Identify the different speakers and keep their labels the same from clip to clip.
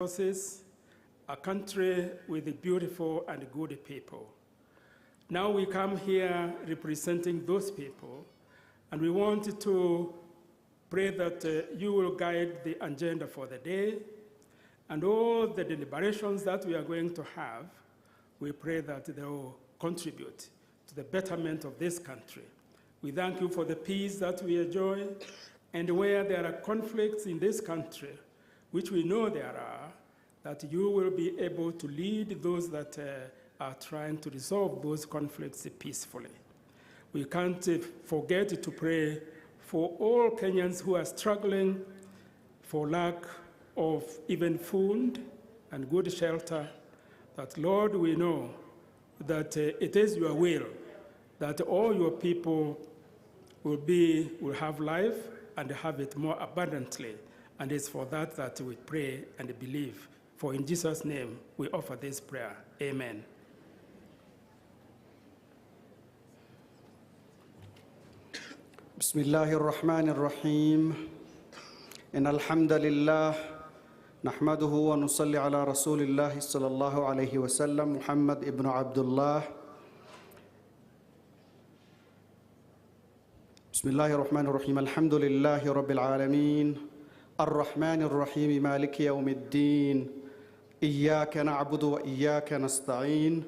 Speaker 1: resources, a country with beautiful and good people. Now we come here representing those people, and we want to pray that you will guide the agenda for the day, and all the deliberations that we are going to have, we pray that they will contribute to the betterment of this country. We thank you for the peace that we enjoy, and where there are conflicts in this country, which we know there are, that you will be able to lead those that are trying to resolve those conflicts peacefully. We can't forget to pray for all Kenyans who are struggling for lack of even food and good shelter, that, Lord, we know that it is your will that all your people will have life and have it more abundantly. And it's for that that we pray and believe. For in Jesus' name, we offer this prayer. Amen.
Speaker 2: Bismillahir Rahmanir Rahim. Innal hamdalillah nahmaduhu wa nusalli ala Rasulillah sallallahu alayhi wa sallam Muhammad ibn Abdullah. Bismillahir Rahmanir Rahim. Alhamdulillahi Rabbil Alameen. الرحمن الرحيم مالك يوم الدين إياك نعبد وإياك نستعين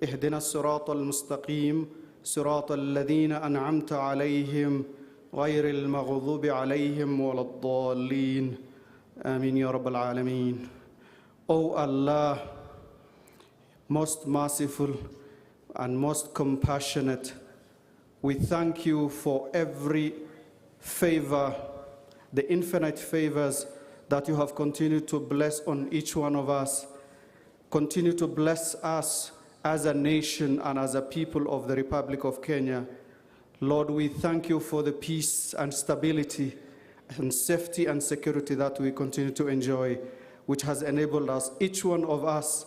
Speaker 2: اهدنا الصراط المستقيم صراط الذين أنعمت عليهم غير المغضوب عليهم ولا الضالين آمين يا رب العالمين. O Allah, most merciful and most compassionate, we thank you for every favor, the infinite favors that you have continued to bless on each one of us. Continue to bless us as a nation and as a people of the Republic of Kenya. Lord, we thank you for the peace and stability and safety and security that we continue to enjoy, which has enabled us, each one of us,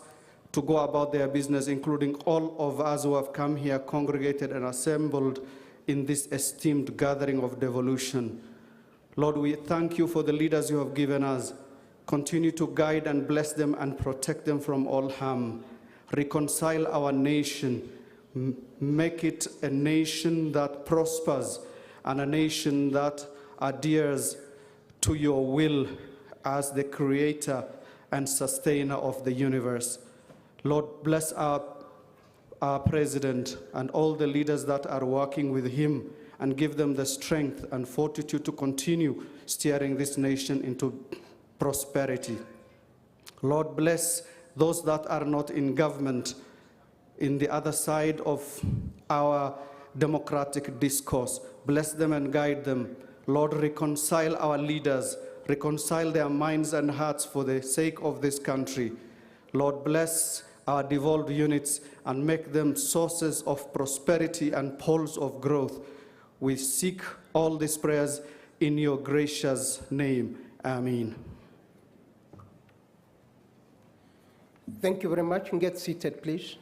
Speaker 2: to go about their business, including all of us who have come here, congregated and assembled in this esteemed gathering of devolution. Lord, we thank you for the leaders you have given us. Continue to guide and bless them and protect them from all harm. Reconcile our nation. Make it a nation that prospers and a nation that adheres to your will as the creator and sustainer of the universe. Lord, bless our president and all the leaders that are working with him, and give them the strength and fortitude to continue steering this nation into prosperity. Lord, bless those that are not in government in the other side of our democratic discourse. Bless them and guide them. Lord, reconcile our leaders, reconcile their minds and hearts for the sake of this country. Lord, bless our devolved units and make them sources of prosperity and poles of growth. We seek all these prayers in your gracious name. Amen.
Speaker 3: Thank you very much, and get seated, please.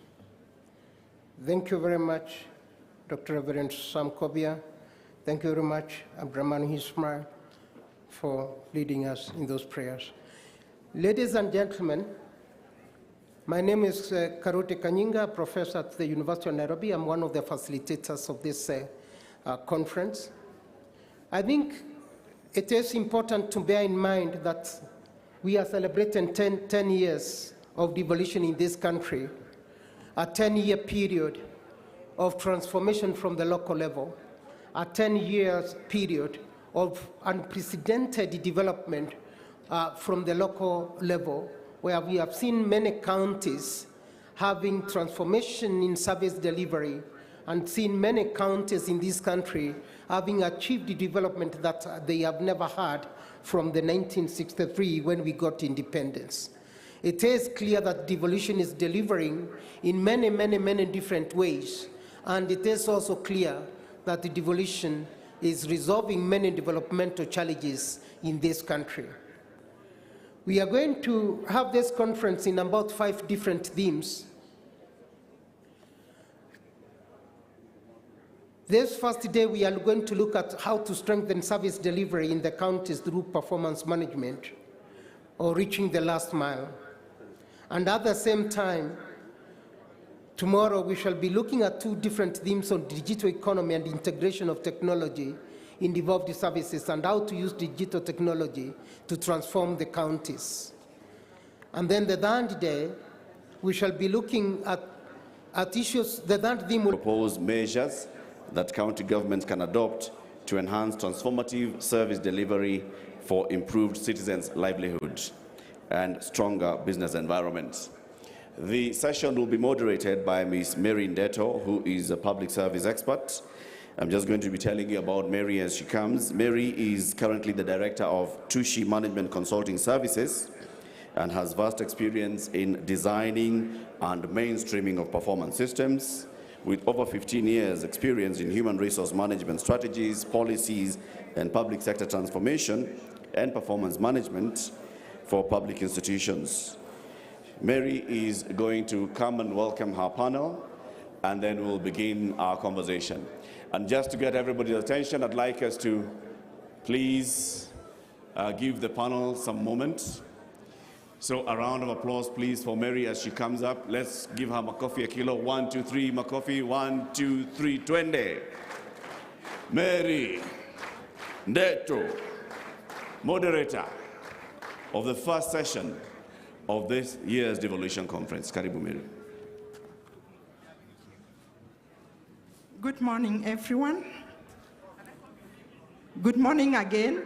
Speaker 3: Thank you very much, Dr. Reverend Sam Kobia. Thank you very much, Abdraman Hismail, for leading us in those prayers. Ladies and gentlemen, my name is Karuti Kanyinga, professor at the University of Nairobi. I'm one of the facilitators of this conference. I think it is important to bear in mind that we are celebrating 10 years of devolution in this country, a 10-year period of transformation from the local level, a 10-year period of unprecedented development from the local level, where we have seen many counties having transformation in service delivery, and seen many counties in this country having achieved the development that they have never had from the 1963 when we got independence. It is clear that devolution is delivering in many, many, many different ways, and it is also clear that the devolution is resolving many developmental challenges in this country. We are going to have this conference in about 5 different themes. This first day, we are going to look at how to strengthen service delivery in the counties through performance management. or reaching the last mile. And at the same time, tomorrow we shall be looking at two different themes on digital economy and integration of technology in devolved services and how to use digital technology to transform the counties. And then the third day, we shall be looking at issues, the third theme will
Speaker 4: propose measures that county governments can adopt to enhance transformative service delivery for improved citizens' livelihoods and stronger business environments. The session will be moderated by Ms. Mary Ndeto, who is a public service expert. I'm just going to be telling you about Mary as she comes. Mary is currently the director of Tushi Management Consulting Services and has vast experience in designing and mainstreaming of performance systems, with over 15 years experience in human resource management strategies, policies, and public sector transformation and performance management for public institutions. Mary is going to come and welcome her panel, and then we'll begin our conversation. And just to get everybody's attention, I'd like us to please give the panel some moment. So a round of applause, please, for Mary as she comes up. Let's give her makofi a kilo. 1, 2, 3, makofi. 1, 2, 3, 20. Mary Ndeto, moderator of the first session of this year's Devolution Conference. Karibu, Mary.
Speaker 5: Good morning, everyone. Good morning again.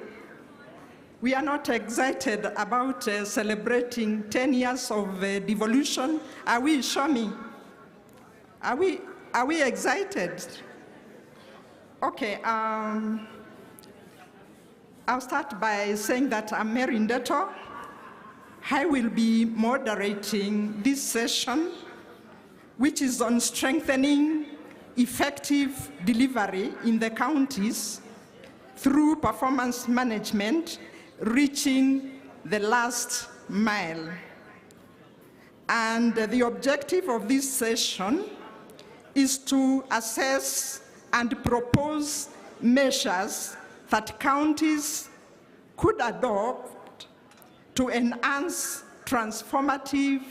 Speaker 5: We are not excited about celebrating 10 years of devolution. Are we, show me? Are we excited? Okay, I'll start by saying that I'm Mary Ndeto. I will be moderating this session, which is on strengthening effective delivery in the counties through performance management, reaching the last mile. And the objective of this session is to assess and propose measures that counties could adopt to enhance transformative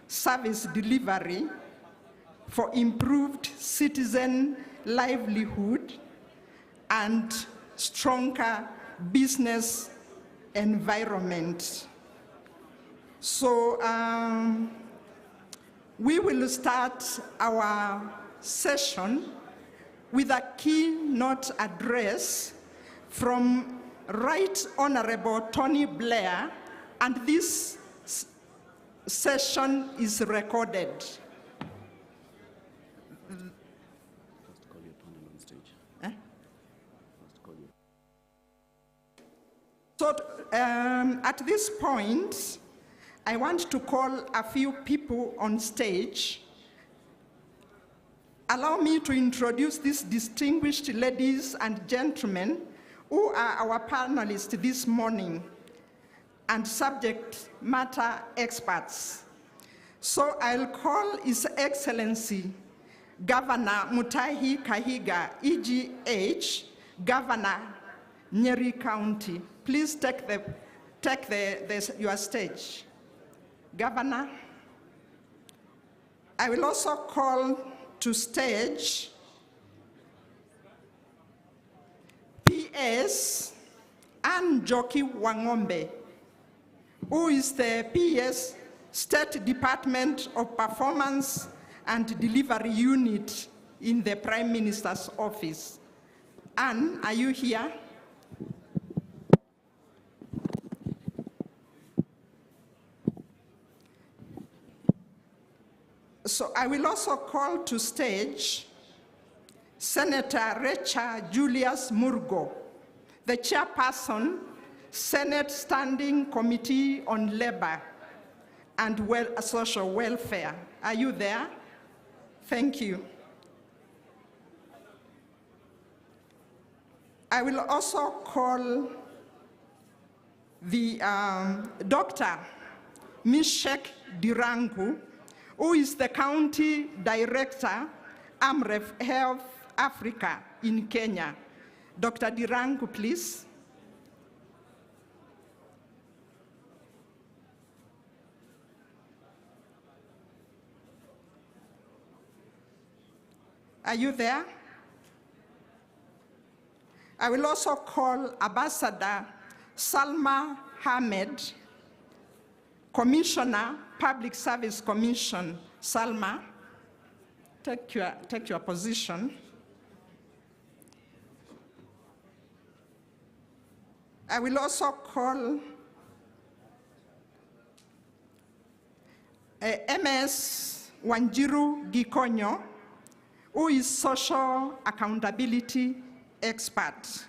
Speaker 5: service delivery for improved citizen livelihood and stronger business environment. So we will start our session with a keynote address from Right Honorable Tony Blair, and this session is recorded. So at this point, I want to call a few people on stage. Allow me to introduce these distinguished ladies and gentlemen who are our panelists this morning and subject matter experts. So I'll call His Excellency Governor Mutahi Kahiga, EGH, Governor, Nyeri County. Please take your stage. Governor, I will also call to stage PS Anjoki Wangombe, who is the PS State Department of Performance and Delivery Unit in the Prime Minister's office. Anne, are you here? So I will also call to stage Senator Recha Julius Murgo, the chairperson, Senate Standing Committee on Labor and Social Welfare. Are you there? Thank you. I will also call the Dr. Mishek Dirangu, who is the County Director, AMREF Health Africa in Kenya. Dr. Dirangu, please. are you there? I will also call Ambassador Salma Ahmed, Commissioner, Public Service Commission. Salma, take your position. I will also call MS Wanjiru Gikonyo, who is social accountability expert.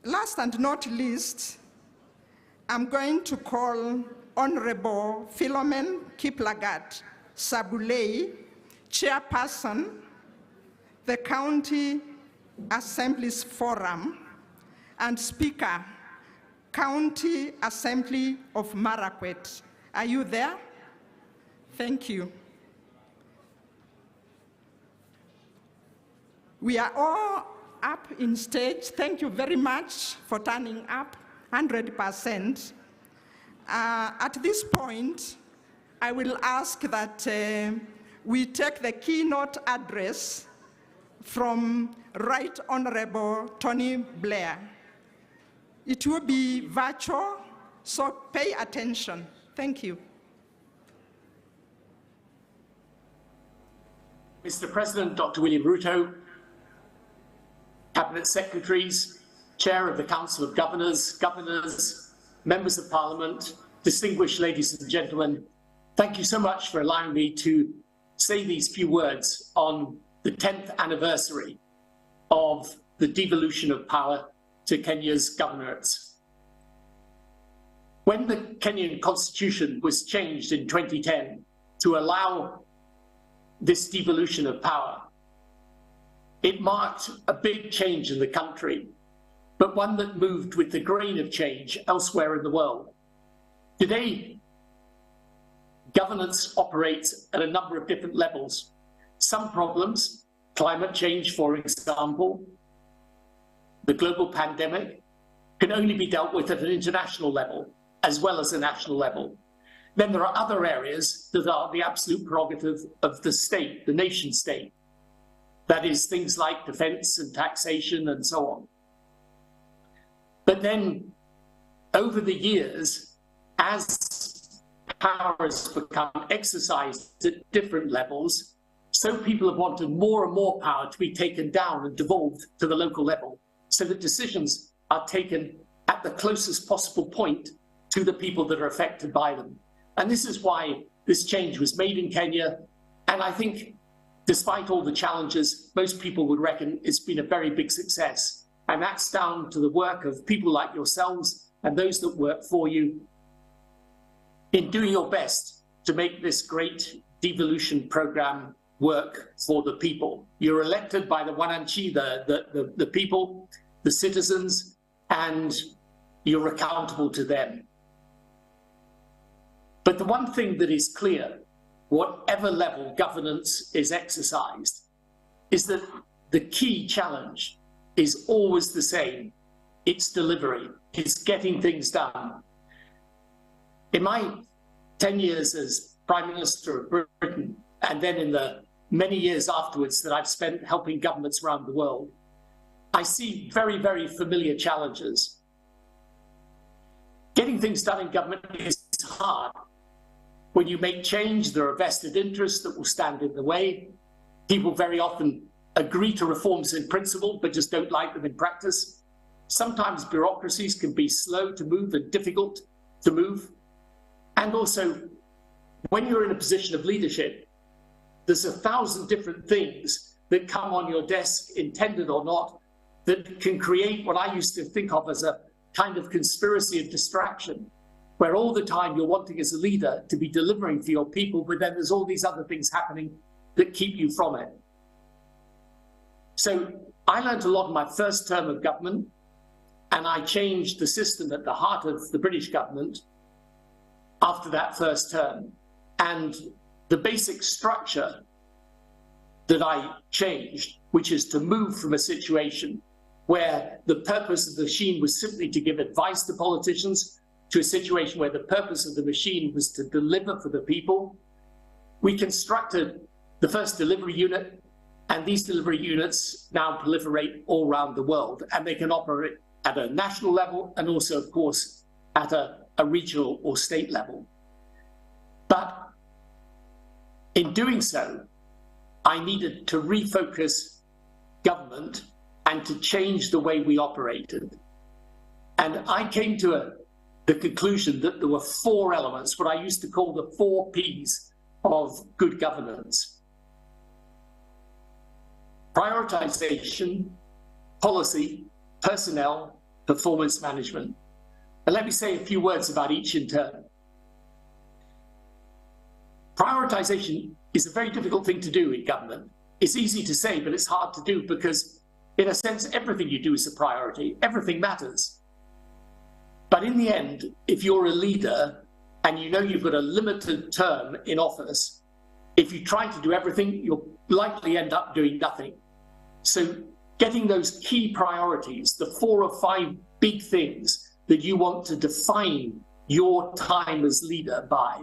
Speaker 5: Last and not least, I'm going to call Honorable Philomen Kiplagat Sabulei, Chairperson, the County Assembly's Forum, and Speaker, County Assembly of Marakwet. Are you there? Thank you. We are all up in stage. Thank you very much for turning up, 100%. At this point, I will ask that we take the keynote address from Right Honorable Tony Blair. It will be virtual, so pay attention. Thank you.
Speaker 6: Mr. President, Dr. William Ruto, Cabinet Secretaries, Chair of the Council of Governors, Governors, Members of Parliament, distinguished ladies and gentlemen, thank you so much for allowing me to say these few words on the 10th anniversary of the devolution of power to Kenya's governorates. When the Kenyan constitution was changed in 2010 to allow this devolution of power, it marked a big change in the country, but one that moved with the grain of change elsewhere in the world. Today, governance operates at a number of different levels. Some problems, climate change, for example, the global pandemic, can only be dealt with at an international level as well as a national level. Then there are other areas that are the absolute prerogative of the state, the nation state. That is things like defense and taxation and so on. But then over the years, as power has become exercised at different levels, so people have wanted more and more power to be taken down and devolved to the local level, so that decisions are taken at the closest possible point to the people that are affected by them. And this is why this change was made in Kenya. And I think, despite all the challenges, most people would reckon it's been a very big success. And that's down to the work of people like yourselves and those that work for you in doing your best to make this great devolution program work for the people. You're elected by the Wananchi, the people, the citizens, and you're accountable to them. But the one thing that is clear, whatever level governance is exercised, is that the key challenge is always the same. It's delivery, it's getting things done. In my 10 years as Prime Minister of Britain, and then in the many years afterwards that I've spent helping governments around the world, I see very, very familiar challenges. Getting things done in government is hard. When you make change, there are vested interests that will stand in the way. People very often agree to reforms in principle, but just don't like them in practice. Sometimes bureaucracies can be slow to move and difficult to move. And also, when you're in a position of leadership, there's 1,000 different things that come on your desk, intended or not, that can create what I used to think of as a kind of conspiracy of distraction, where all the time you're wanting as a leader to be delivering for your people, but then there's all these other things happening that keep you from it. So I learned a lot in my first term of government, and I changed the system at the heart of the British government after that first term. And the basic structure that I changed, which is to move from a situation where the purpose of the machine was simply to give advice to politicians, to a situation where the purpose of the machine was to deliver for the people. We constructed the first delivery unit, and these delivery units now proliferate all around the world, and they can operate at a national level and also, of course, at a regional or state level. But in doing so, I needed to refocus government and to change the way we operated. And I came to the conclusion that there were 4 elements, what I used to call the 4 Ps of good governance: prioritization, policy, personnel, performance management. And let me say a few words about each in turn. Prioritization is a very difficult thing to do in government. It's easy to say, but it's hard to do because, in a sense, everything you do is a priority. Everything matters. But in the end, if you're a leader and you know you've got a limited term in office, if you try to do everything, you'll likely end up doing nothing. So getting those key priorities, the 4 or 5 big things that you want to define your time as leader by,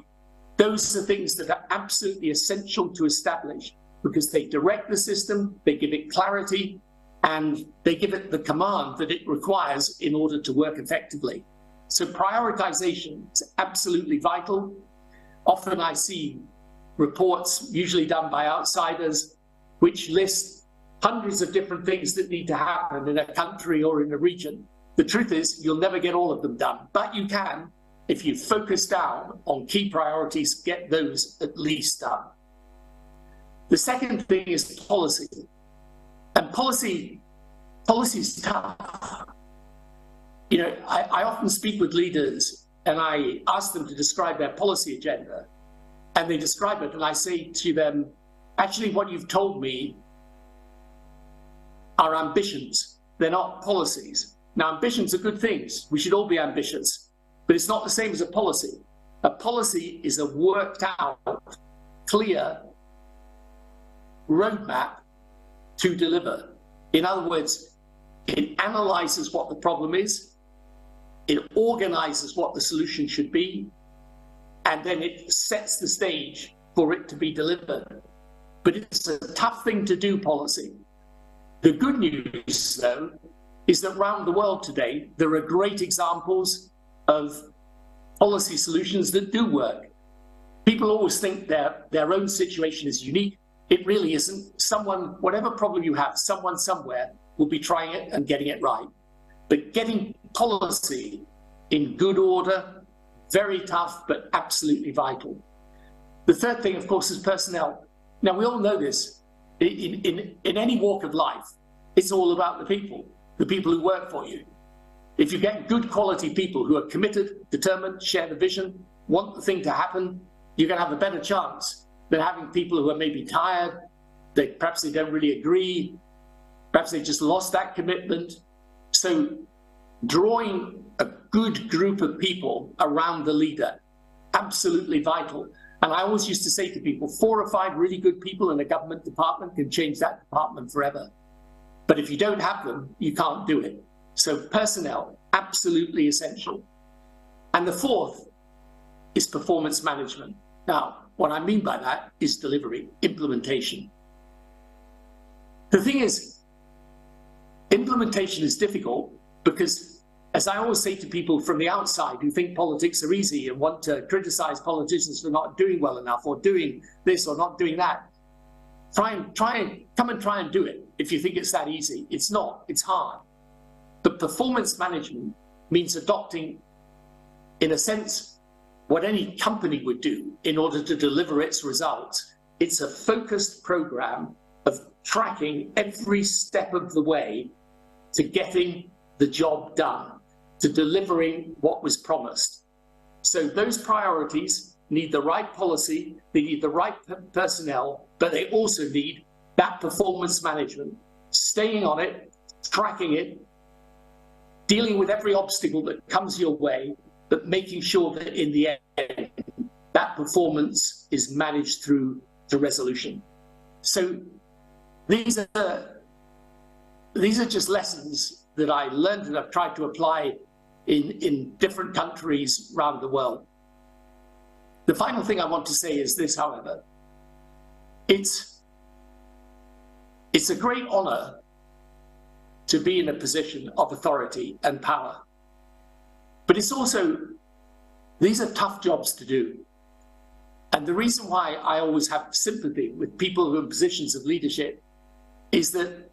Speaker 6: those are things that are absolutely essential to establish because they direct the system, they give it clarity, and they give it the command that it requires in order to work effectively. So prioritization is absolutely vital. Often I see reports, usually done by outsiders, which list hundreds of different things that need to happen in a country or in a region. The truth is, you'll never get all of them done, but you can, if you focus down on key priorities, get those at least done. The second thing is policy. And policy is tough. You know, I often speak with leaders and I ask them to describe their policy agenda, and they describe it, and I say to them, actually, what you've told me are ambitions. They're not policies. Now, ambitions are good things. We should all be ambitious, but it's not the same as a policy. A policy is a worked out, clear roadmap to deliver. In other words, it analyzes what the problem is, it organizes what the solution should be, and then it sets the stage for it to be delivered. But it's a tough thing to do, policy. The good news, though, is that around the world today, there are great examples of policy solutions that do work. People always think their own situation is unique. It really isn't. Someone, whatever problem you have, someone somewhere will be trying it and getting it right. But getting policy in good order, very tough, but absolutely vital. The third thing, of course, is personnel. Now, we all know this. In any walk of life, it's all about the people who work for you. If you get good quality people who are committed, determined, share the vision, want the thing to happen, you're going to have a better chance than having people who are maybe tired, perhaps they don't really agree, perhaps they just lost that commitment. So drawing a good group of people around the leader, absolutely vital. And I always used to say to people, 4 or 5 really good people in a government department can change that department forever. But if you don't have them, you can't do it. So personnel, absolutely essential. And the fourth is performance management. Now, what I mean by that is delivery, implementation. The thing is, implementation is difficult because, as I always say to people from the outside who think politics are easy and want to criticize politicians for not doing well enough or doing this or not doing that, come and try and do it if you think it's that easy. It's not, it's hard. But performance management means adopting, in a sense, what any company would do in order to deliver its results. It's a focused program of tracking every step of the way to getting the job done, to delivering what was promised. So those priorities need the right policy, they need the right personnel, but they also need that performance management, staying on it, tracking it, dealing with every obstacle that comes your way, but making sure that in the end, that performance is managed through to resolution. So these are these are just lessons that I learned and I've tried to apply in different countries around the world. The final thing I want to say is this, however. It's a great honor to be in a position of authority and power. But it's also, these are tough jobs to do. And the reason why I always have sympathy with people who are in positions of leadership is that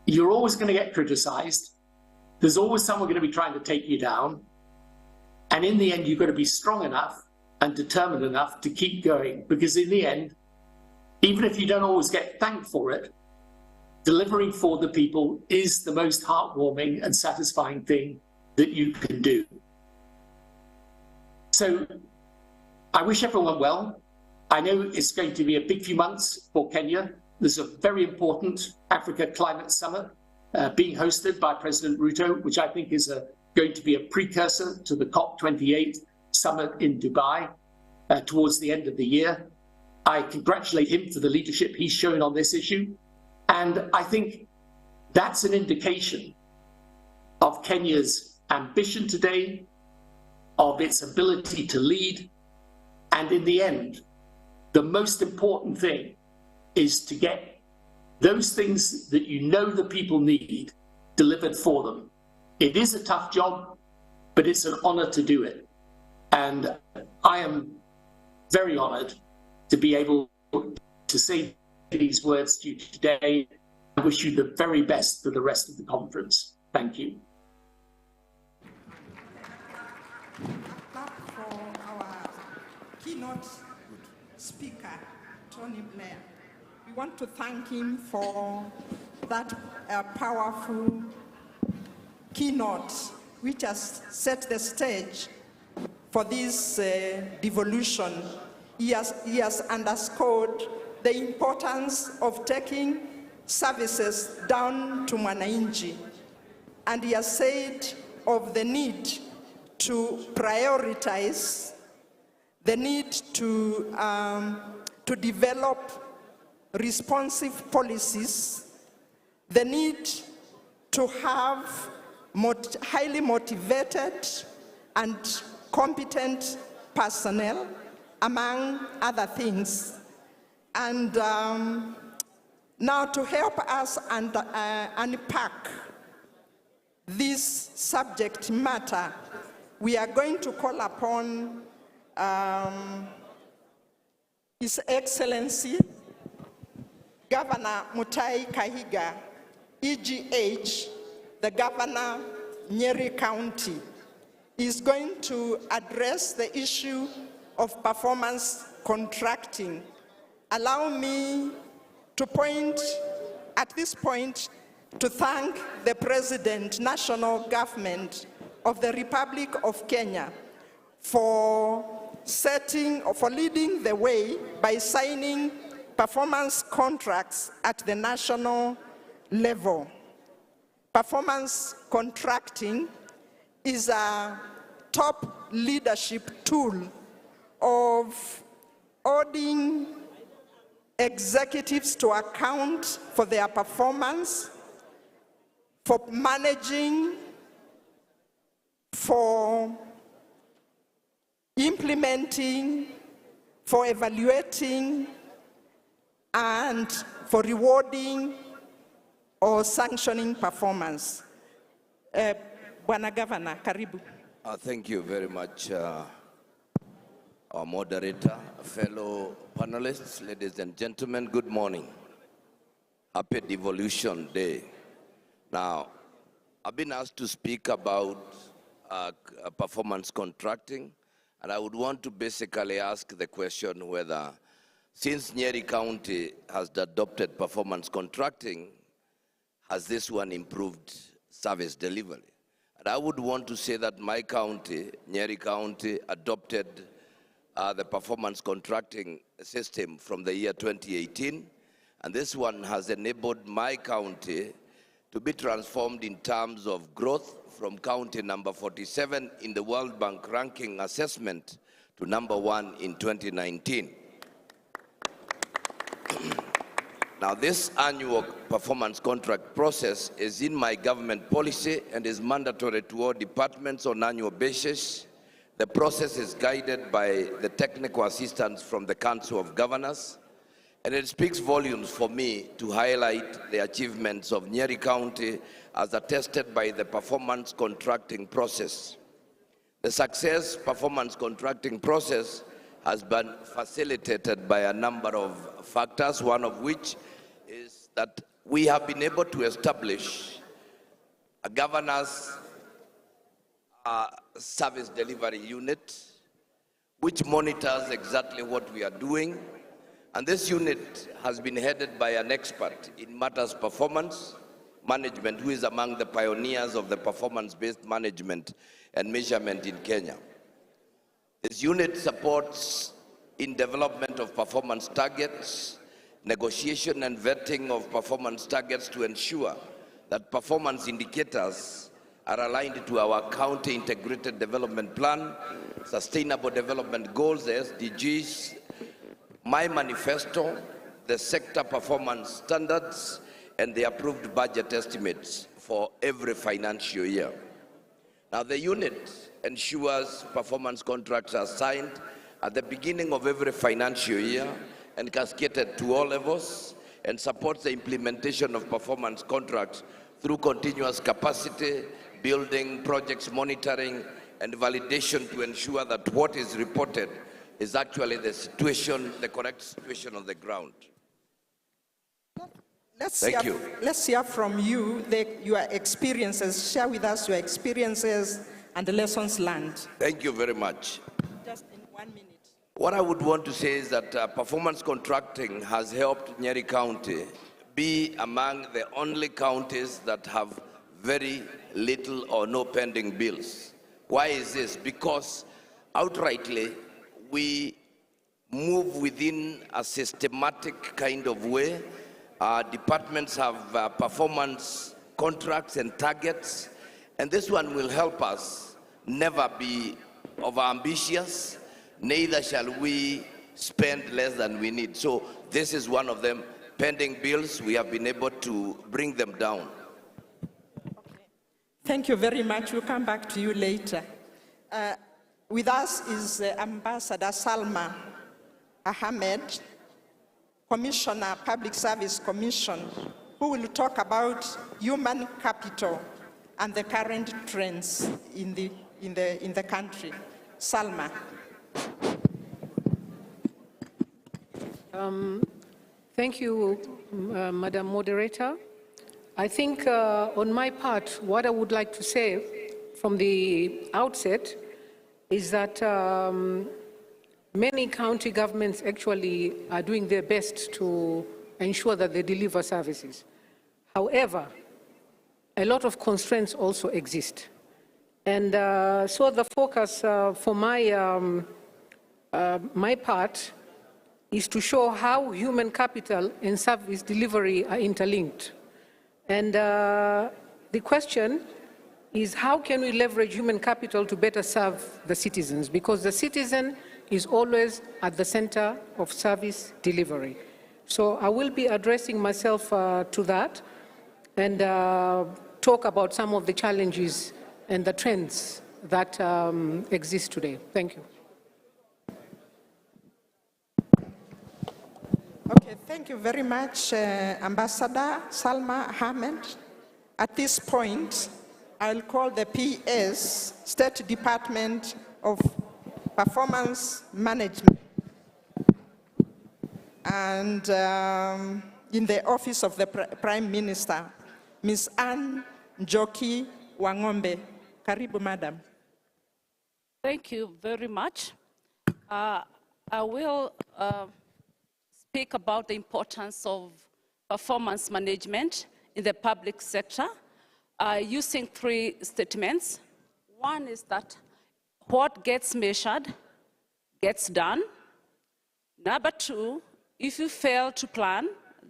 Speaker 6: you're always going to get criticized. There's always someone going to be trying to take you down. And in the end, you've got to be strong enough and determined enough to keep going. Because in the end, even if you don't always get thanked for it, delivering for the people is the most heartwarming and satisfying thing that you can do. So I wish everyone well. I know it's going to be a big few months for Kenya. There's a very important Africa Climate Summit being hosted by President Ruto, which I think is going to be a precursor to the COP28 summit in Dubai towards the end of the year. I congratulate him for the leadership he's shown on this issue. And I think that's an indication of Kenya's ambition today, of its ability to lead. And in the end, the most important thing is to get those things that you know the people need delivered for them. It is a tough job, but it's an honor to do it. And I am very honored to be able to say these words to you today. I wish you the very best for the rest of the conference. Thank you.
Speaker 5: Clap for our keynote speaker, Tony Blair. We want to thank him for that powerful keynote, which has set the stage for this devolution. He has underscored the importance of taking services down to Mwananchi. And he has said of the need to prioritize, the need to develop responsive policies, the need to have highly motivated and competent personnel, among other things. And now to help us unpack this subject matter, we are going to call upon His Excellency Governor Mutahi Kahiga, EGH, the Governor, Nyeri County, is going to address the issue of performance contracting. Allow me to point, at this point, to thank the President, National Government of the Republic of Kenya for leading the way by signing performance contracts at the national level. Performance contracting is a top leadership tool of holding executives to account for their performance, for managing, for implementing, for evaluating, and for rewarding or sanctioning performance. Bwana Governor, karibu.
Speaker 7: Thank you very much, our moderator, fellow panelists, ladies and gentlemen, good morning. Happy Devolution Day. Now, I've been asked to speak about performance contracting, and I would want to basically ask the question whether, since Nyeri County has adopted performance contracting, has this one improved service delivery? And I would want to say that my county, Nyeri County, adopted the performance contracting system from the year 2018, and this one has enabled my county to be transformed in terms of growth from county number 47 in the World Bank ranking assessment to number 1 in 2019. Now, this annual performance contract process is in my government policy and is mandatory to all departments on an annual basis. The process is guided by the technical assistance from the Council of Governors, and it speaks volumes for me to highlight the achievements of Nyeri County as attested by the performance contracting process. The success performance contracting process has been facilitated by a number of factors, one of which is that we have been able to establish a governance service delivery unit which monitors exactly what we are doing. And this unit has been headed by an expert in matters performance management who is among the pioneers of the performance-based management and measurement in Kenya. This unit supports in development of performance targets, negotiation and vetting of performance targets to ensure that performance indicators are aligned to our county integrated development plan, sustainable development goals, the SDGs, my manifesto, the sector performance standards, and the approved budget estimates for every financial year. Now, the unit ensures performance contracts are signed at the beginning of every financial year and cascaded to all levels, and supports the implementation of performance contracts through continuous capacity building, projects monitoring, and validation to ensure that what is reported is actually the situation, the correct situation on the ground. Thank you.
Speaker 5: Let's hear from you, your experiences. Share with us your experiences and the lessons learned.
Speaker 7: Thank you very much.
Speaker 5: Just in 1 minute.
Speaker 7: What I would want to say is that performance contracting has helped Nyeri County be among the only counties that have very little or no pending bills. Why is this? Because outrightly, we move within a systematic kind of way. Our departments have performance contracts and targets, and this one will help us never be overambitious, neither shall we spend less than we need. So this is one of them. Pending bills, we have been able to bring them down.
Speaker 5: Okay. Thank you very much. We'll come back to you later. With us is Ambassador Salma Ahmed, Commissioner, Public Service Commission, who will talk about human capital and the current trends in the country. Salma.
Speaker 8: Thank you, Madam Moderator. I think on my part, what I would like to say from the outset is that many county governments actually are doing their best to ensure that they deliver services. However, a lot of constraints also exist. And so the focus for my part is to show how human capital and service delivery are interlinked. And the question is, how can we leverage human capital to better serve the citizens? Because the citizen is always at the center of service delivery. So I will be addressing myself to that and talk about some of the challenges and the trends that exist today. Thank you.
Speaker 5: Okay, thank you very much, Ambassador Salma Ahmed. At this point, I'll call the PS, State Department of Performance Management, and in the Office of the Prime Minister, Ms. Anne Njoki Wangombe. Karibu, Madam.
Speaker 9: Thank you very much. I will speak about the importance of performance management in the public sector using 3 statements. One is that what gets measured gets done. Number 2, if you fail to plan,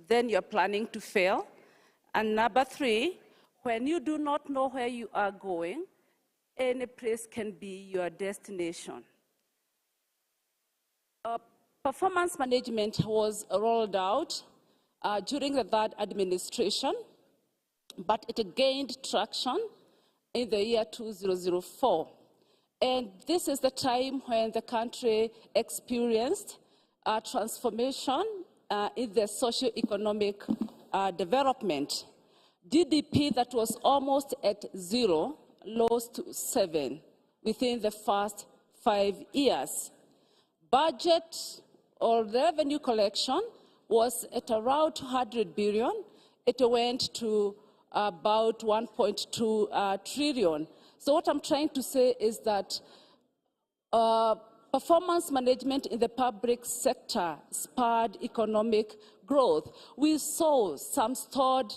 Speaker 9: then you're planning to fail. And number 3, when you do not know where you are going, any place can be your destination. Performance management was rolled out during the third administration, but it gained traction in the year 2004. And this is the time when the country experienced a transformation in the socio-economic development. GDP that was almost at 0 rose to 7 within the first 5 years. Budget or revenue collection was at around 200 billion. It went to about 1.2 trillion. So what I'm trying to say is that performance management in the public sector spurred economic growth. We saw some stored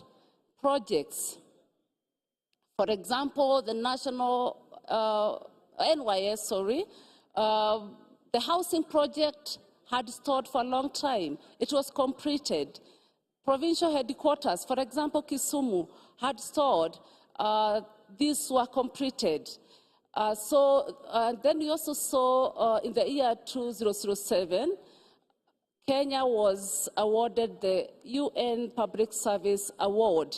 Speaker 9: projects. For example, the national NYS, the housing project had stalled for a long time. It was completed. Provincial headquarters, for example, Kisumu, had stalled. These were completed. Then we also saw in the year 2007, Kenya was awarded the UN Public Service Award.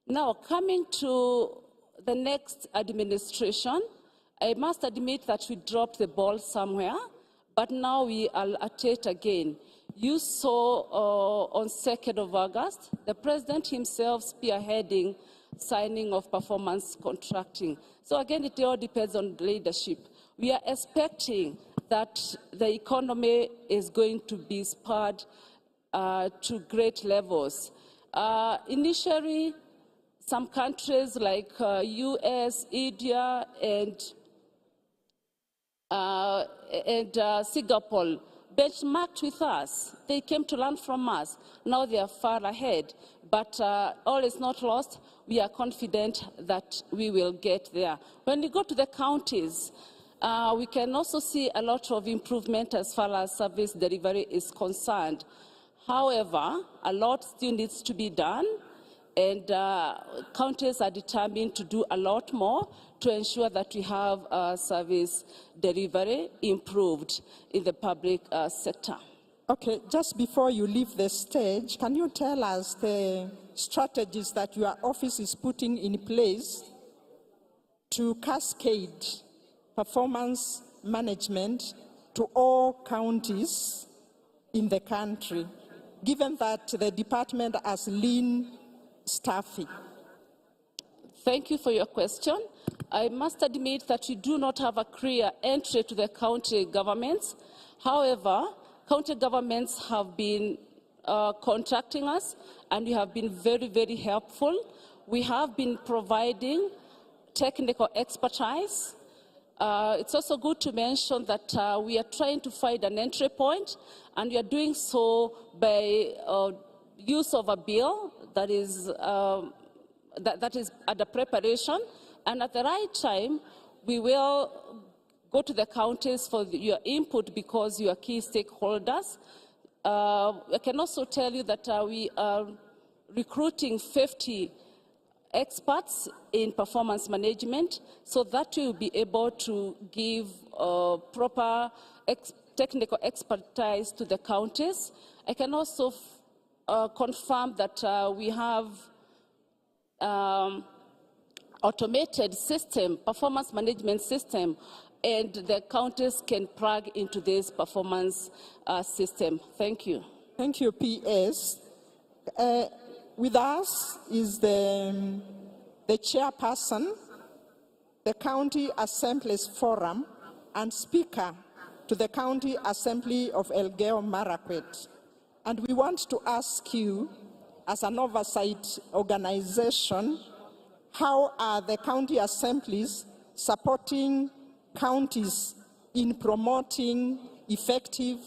Speaker 9: Now, coming to the next administration, I must admit that we dropped the ball somewhere, but now we are at it again. You saw on 2nd of August, the president himself spearheading signing of performance contracting. So again, it all depends on leadership. We are expecting that the economy is going to be spurred to great levels. Initially, some countries like US, India, and Singapore benchmarked with us. They came to learn from us. Now they are far ahead. But all is not lost. We are confident that we will get there. When we go to the counties, we can also see a lot of improvement as far as service delivery is concerned. However, a lot still needs to be done, and counties are determined to do a lot more to ensure that we have service delivery improved in the public sector.
Speaker 5: Okay, just before you leave the stage, can you tell us the strategies that your office is putting in place to cascade performance management to all counties in the country, given that the department has lean staffing?
Speaker 9: Thank you for your question. I must admit that we do not have a clear entry to the county governments. However, county governments have been contacting us, and we have been very, very helpful. We have been providing technical expertise. It's also good to mention that we are trying to find an entry point, and we are doing so by use of a bill that is under preparation. And at the right time, we will go to the counties for your input because you are key stakeholders. I can also tell you that we are recruiting 50 experts in performance management so that we will be able to give proper technical expertise to the counties. I can also confirm that we have automated system, performance management system, and the counties can plug into this performance system. Thank you.
Speaker 5: Thank you, PS. With us is the chairperson, the County Assemblies Forum, and speaker to the County Assembly of Elgeyo Marakwet. And we want to ask you, as an oversight organization, how are the county assemblies supporting counties in promoting effective,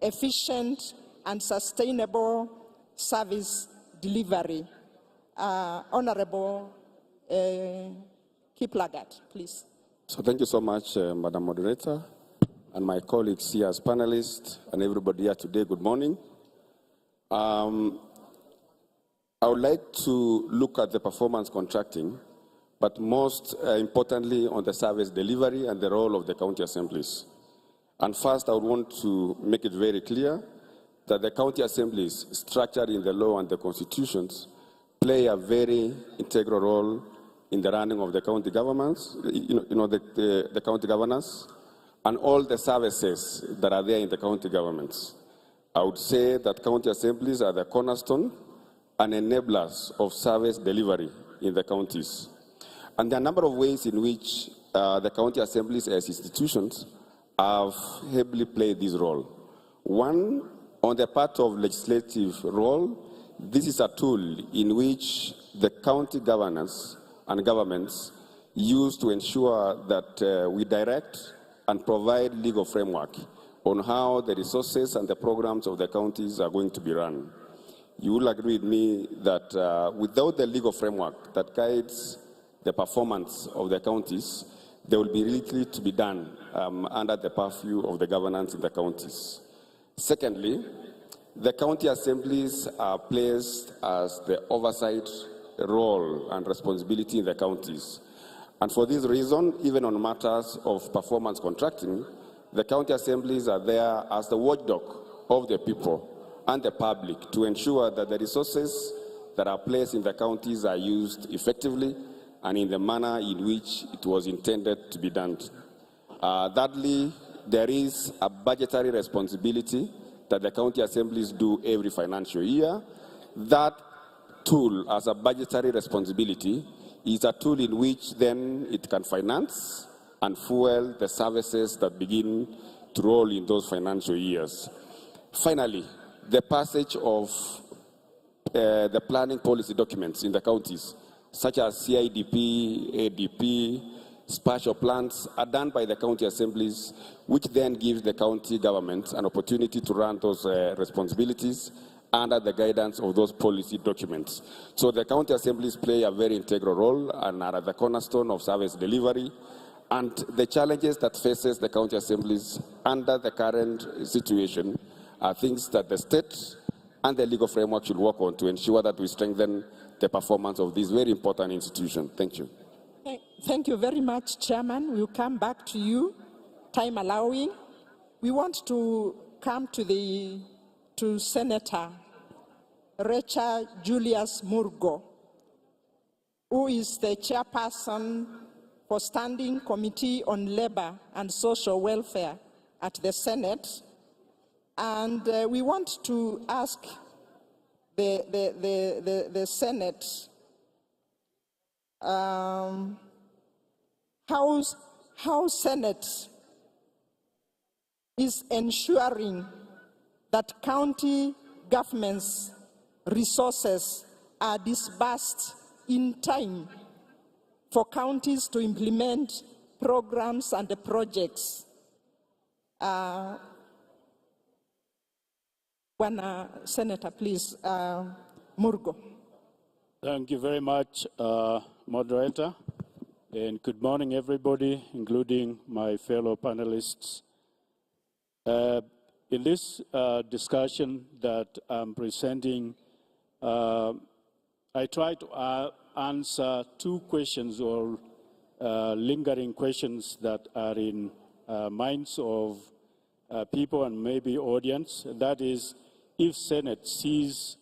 Speaker 5: efficient, and sustainable service delivery? Honorable Kiplagat, please.
Speaker 10: So thank you so much, Madam Moderator, and my colleagues here as panelists, and everybody here today, good morning. I would like to look at the performance contracting, but most importantly on the service delivery and the role of the county assemblies. And first, I would want to make it very clear that the county assemblies, structured in the law and the constitutions, play a very integral role in the running of the county governments, the county governance, and all the services that are there in the county governments. I would say that county assemblies are the cornerstone and enablers of service delivery in the counties. And there are a number of ways in which the county assemblies as institutions have heavily played this role. One, on the part of legislative role, this is a tool in which the county governors and governments use to ensure that we direct and provide legal framework on how the resources and the programs of the counties are going to be run. You will agree with me that without the legal framework that guides the performance of the counties, there will be little to be done under the purview of the governance in the counties. Secondly, the county assemblies are placed as the oversight role and responsibility in the counties. And for this reason, even on matters of performance contracting, the county assemblies are there as the watchdog of the people and the public to ensure that the resources that are placed in the counties are used effectively and in the manner in which it was intended to be done. Thirdly, there is a budgetary responsibility that the county assemblies do every financial year. That tool as a budgetary responsibility is a tool in which then it can finance and fuel the services that begin to roll in those financial years. Finally, the passage of the planning policy documents in the counties, such as CIDP, ADP, spatial plans, are done by the county assemblies, which then gives the county government an opportunity to run those responsibilities under the guidance of those policy documents. So the county assemblies play a very integral role and are at the cornerstone of service delivery. And the challenges that faces the county assemblies under the current situation are things that the state and the legal framework should work on to ensure that we strengthen the performance of this very important institution. Thank you.
Speaker 5: Thank you very much, Chairman. We'll come back to you, time allowing. We want to come to Senator Recha Julius Murgo, who is the chairperson for Standing Committee on Labor and Social Welfare at the Senate. And we want to ask the Senate how Senate is ensuring that county governments' resources are disbursed in time for counties to implement programs and projects. Senator, please, Murgo.
Speaker 11: Thank you very much, moderator. And good morning, everybody, including my fellow panelists. In this discussion that I'm presenting, I try to answer two questions or lingering questions that are in minds of people and maybe audience. That is, if Senate sees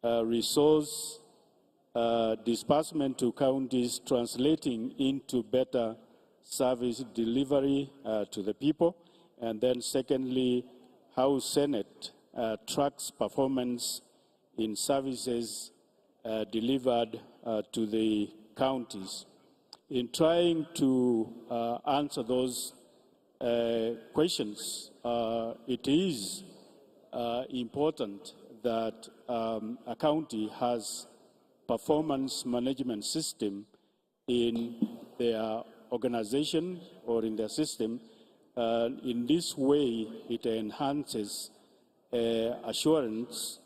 Speaker 11: resource disbursement to counties translating into better service delivery to the people, and then secondly, how Senate tracks performance in services delivered to the counties. In trying to answer those questions, it is important that a county has performance management system in their organization or in their system. In this way, it enhances assurance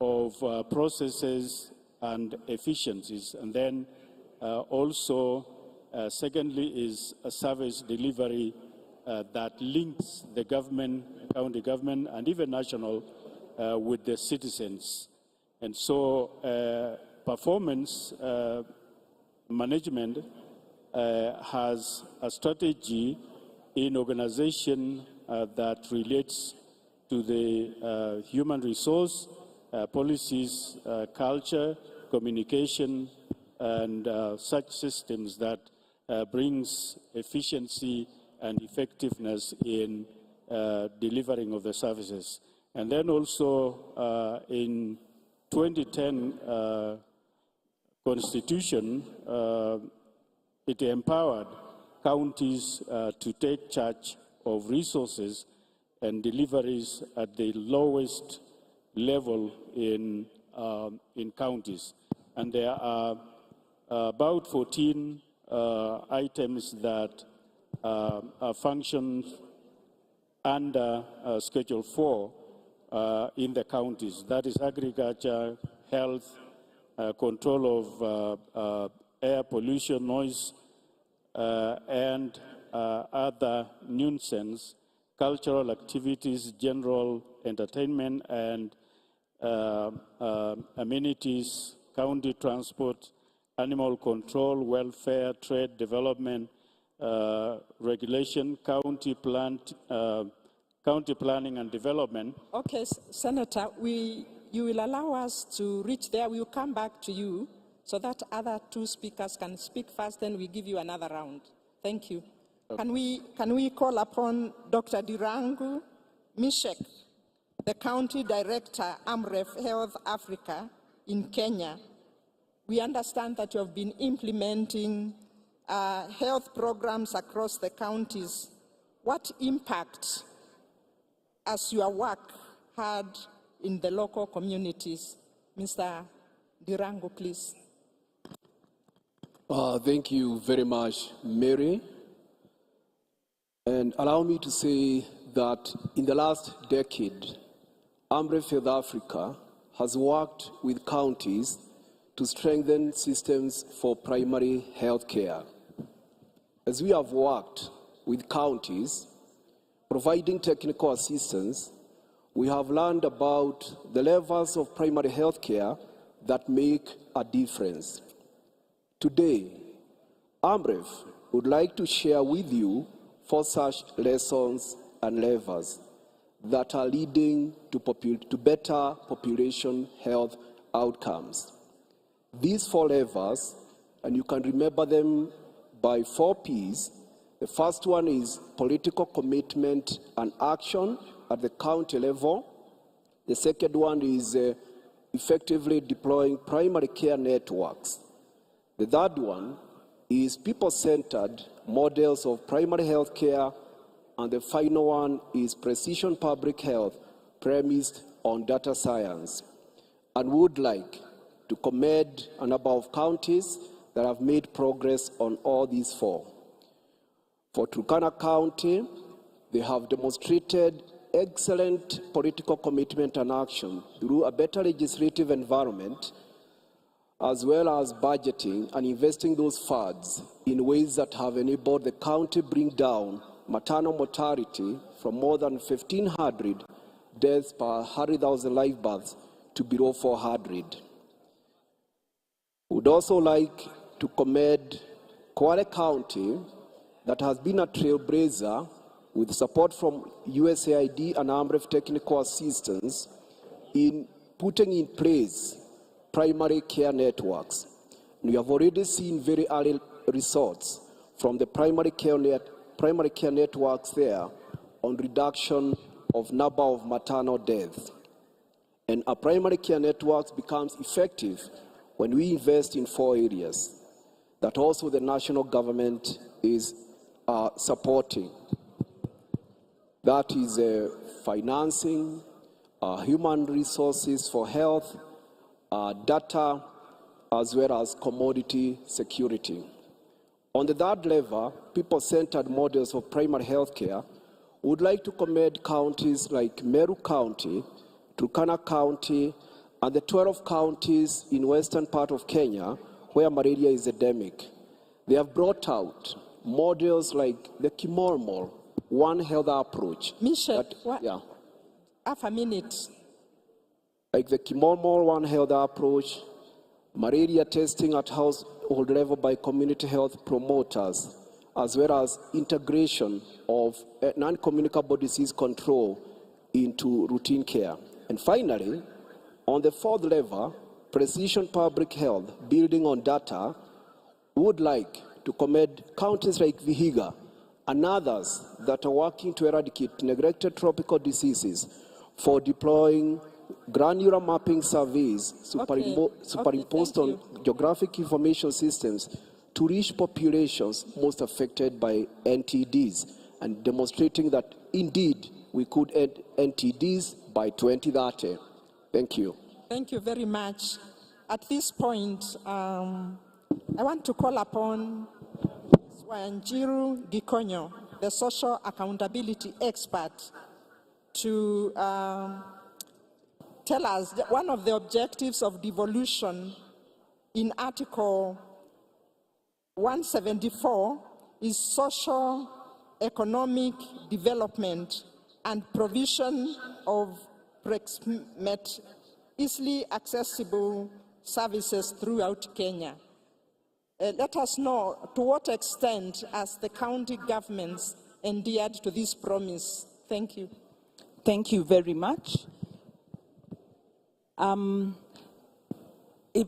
Speaker 11: of processes and efficiencies. And then also, secondly, is a service delivery that links the government, county government, and even national with the citizens. And so performance management has a strategy in organization that relates to the human resource, policies, culture, communication, and such systems that brings efficiency and effectiveness in delivering of the services. And then also in 2010 Constitution, it empowered counties to take charge of resources and deliveries at the lowest level in counties. And there are about 14 items that function under Schedule 4 in the counties. That is agriculture, health, control of air pollution, noise, and other nuisance, cultural activities, general entertainment, and amenities, county transport, animal control, welfare, trade, development, regulation, county planning and development.
Speaker 12: Okay, Senator, you will allow us to reach there. We'll come back to you so that other two speakers can speak first, then we give you another round. Thank you. Okay. Can we call upon Dr. Dirangu Mishek, the County Director, AMREF Health Africa in Kenya? We understand that you have been implementing health programs across the counties. What impact has your work had in the local communities? Mr. Dirangu, please.
Speaker 13: Thank you very much, Mary. And allow me to say that in the last decade, AMREF Health Africa has worked with counties to strengthen systems for primary health care. As we have worked with counties, providing technical assistance, we have learned about the levels of primary health care that make a difference. Today, AMREF would like to share with you 4 such lessons and levers that are leading to better population health outcomes. These 4 levers, and you can remember them by 4 Ps. The first one is political commitment and action at the county level. The second one is effectively deploying primary care networks. The third one is people-centered models of primary health care. And the final one is precision public health premised on data science. And would like to commend a number of counties that have made progress on all these 4. For Turkana County, they have demonstrated excellent political commitment and action through a better legislative environment, as well as budgeting and investing those funds in ways that have enabled the county bring down maternal mortality from more than 1,500 deaths per 100,000 live births to below 400. Would also like to commend Kwale County that has been a trailblazer with support from USAID and AMREF technical assistance in putting in place primary care networks. We have already seen very early results from the primary care networks there on reduction of number of maternal deaths. And our primary care networks becomes effective when we invest in 4 areas that also the national government is supporting. That is financing, human resources for health, data, as well as commodity security. On the third level, people-centered models of primary health care, would like to commend counties like Meru County, Turkana County, and the 12 counties in western part of Kenya where malaria is endemic. They have brought out models like the Kimormol One Health approach.
Speaker 12: Michelle, half a minute.
Speaker 13: Like the Kimormol One Health approach, malaria testing at household level by community health promoters, as well as integration of non-communicable disease control into routine care. And finally, on the fourth level, precision public health, building on data, would like to commend counties like Vihiga and others that are working to eradicate neglected tropical diseases for deploying granular mapping surveys superimposed on geographic information systems to reach populations most affected by NTDs, and demonstrating that indeed we could end NTDs by 2030. Thank you.
Speaker 12: Thank you very much. At this point, I want to call upon Wanjiru Gikonyo, the social accountability expert, to tell us that one of the objectives of devolution in Article 174 is social economic development and provision of proximate, easily accessible services throughout Kenya. Let us know to what extent has the county governments adhered to this promise. Thank you.
Speaker 14: Thank you very much.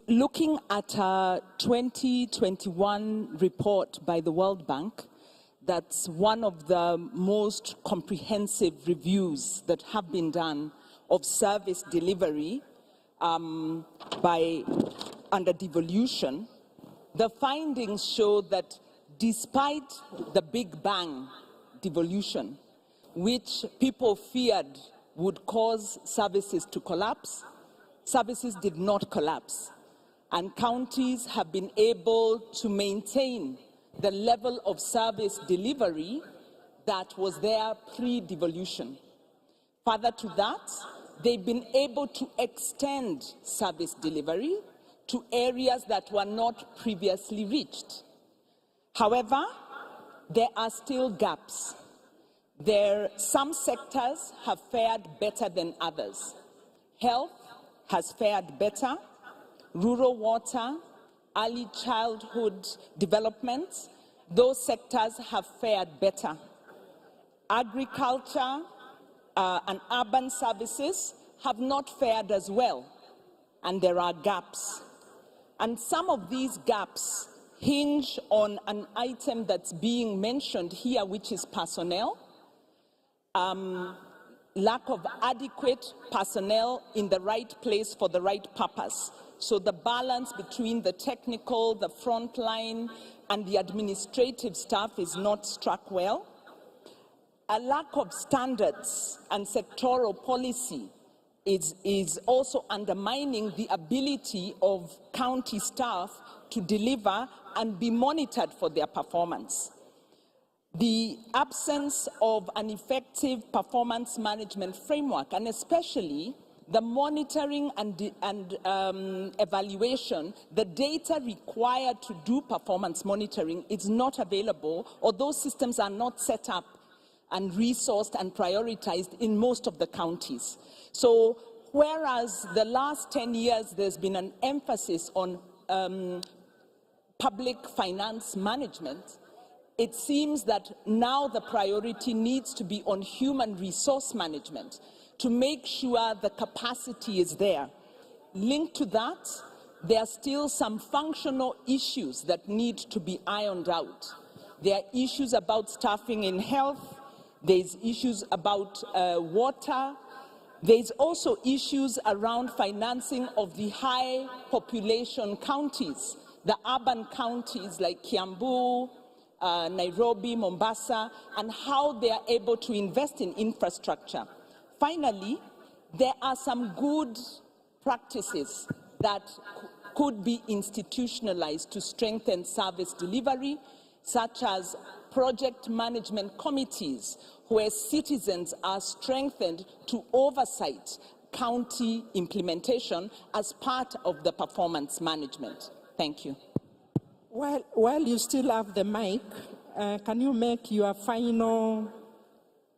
Speaker 14: Looking at a 2021 report by the World Bank, that's one of the most comprehensive reviews that have been done of service delivery under devolution. The findings show that despite the Big Bang devolution, which people feared would cause services to collapse, services did not collapse. And counties have been able to maintain the level of service delivery that was there pre-devolution. Further to that, they've been able to extend service delivery to areas that were not previously reached. However, there are still gaps. Some sectors have fared better than others. Health has fared better. Rural water, early childhood development, those sectors have fared better. Agriculture and urban services have not fared as well, and there are gaps. And some of these gaps hinge on an item that's being mentioned here, which is personnel. Lack of adequate personnel in the right place for the right purpose. So the balance between the technical, the frontline, and the administrative staff is not struck well. A lack of standards and sectoral policy is also undermining the ability of county staff to deliver and be monitored for their performance. The absence of an effective performance management framework, and especially the monitoring and evaluation, the data required to do performance monitoring is not available, or those systems are not set up and resourced and prioritized in most of the counties. So whereas the last 10 years there's been an emphasis on public finance management, it seems that now the priority needs to be on human resource management to make sure the capacity is there. Linked to that, there are still some functional issues that need to be ironed out. There are issues about staffing in health, there's issues about water, there's also issues around financing of the high population counties, the urban counties like Kiambu, Nairobi, Mombasa, and how they are able to invest in infrastructure. Finally, there are some good practices that could be institutionalized to strengthen service delivery, such as project management committees, where citizens are strengthened to oversight county implementation as part of the performance management. Thank you.
Speaker 12: While you still have the mic, can you make your final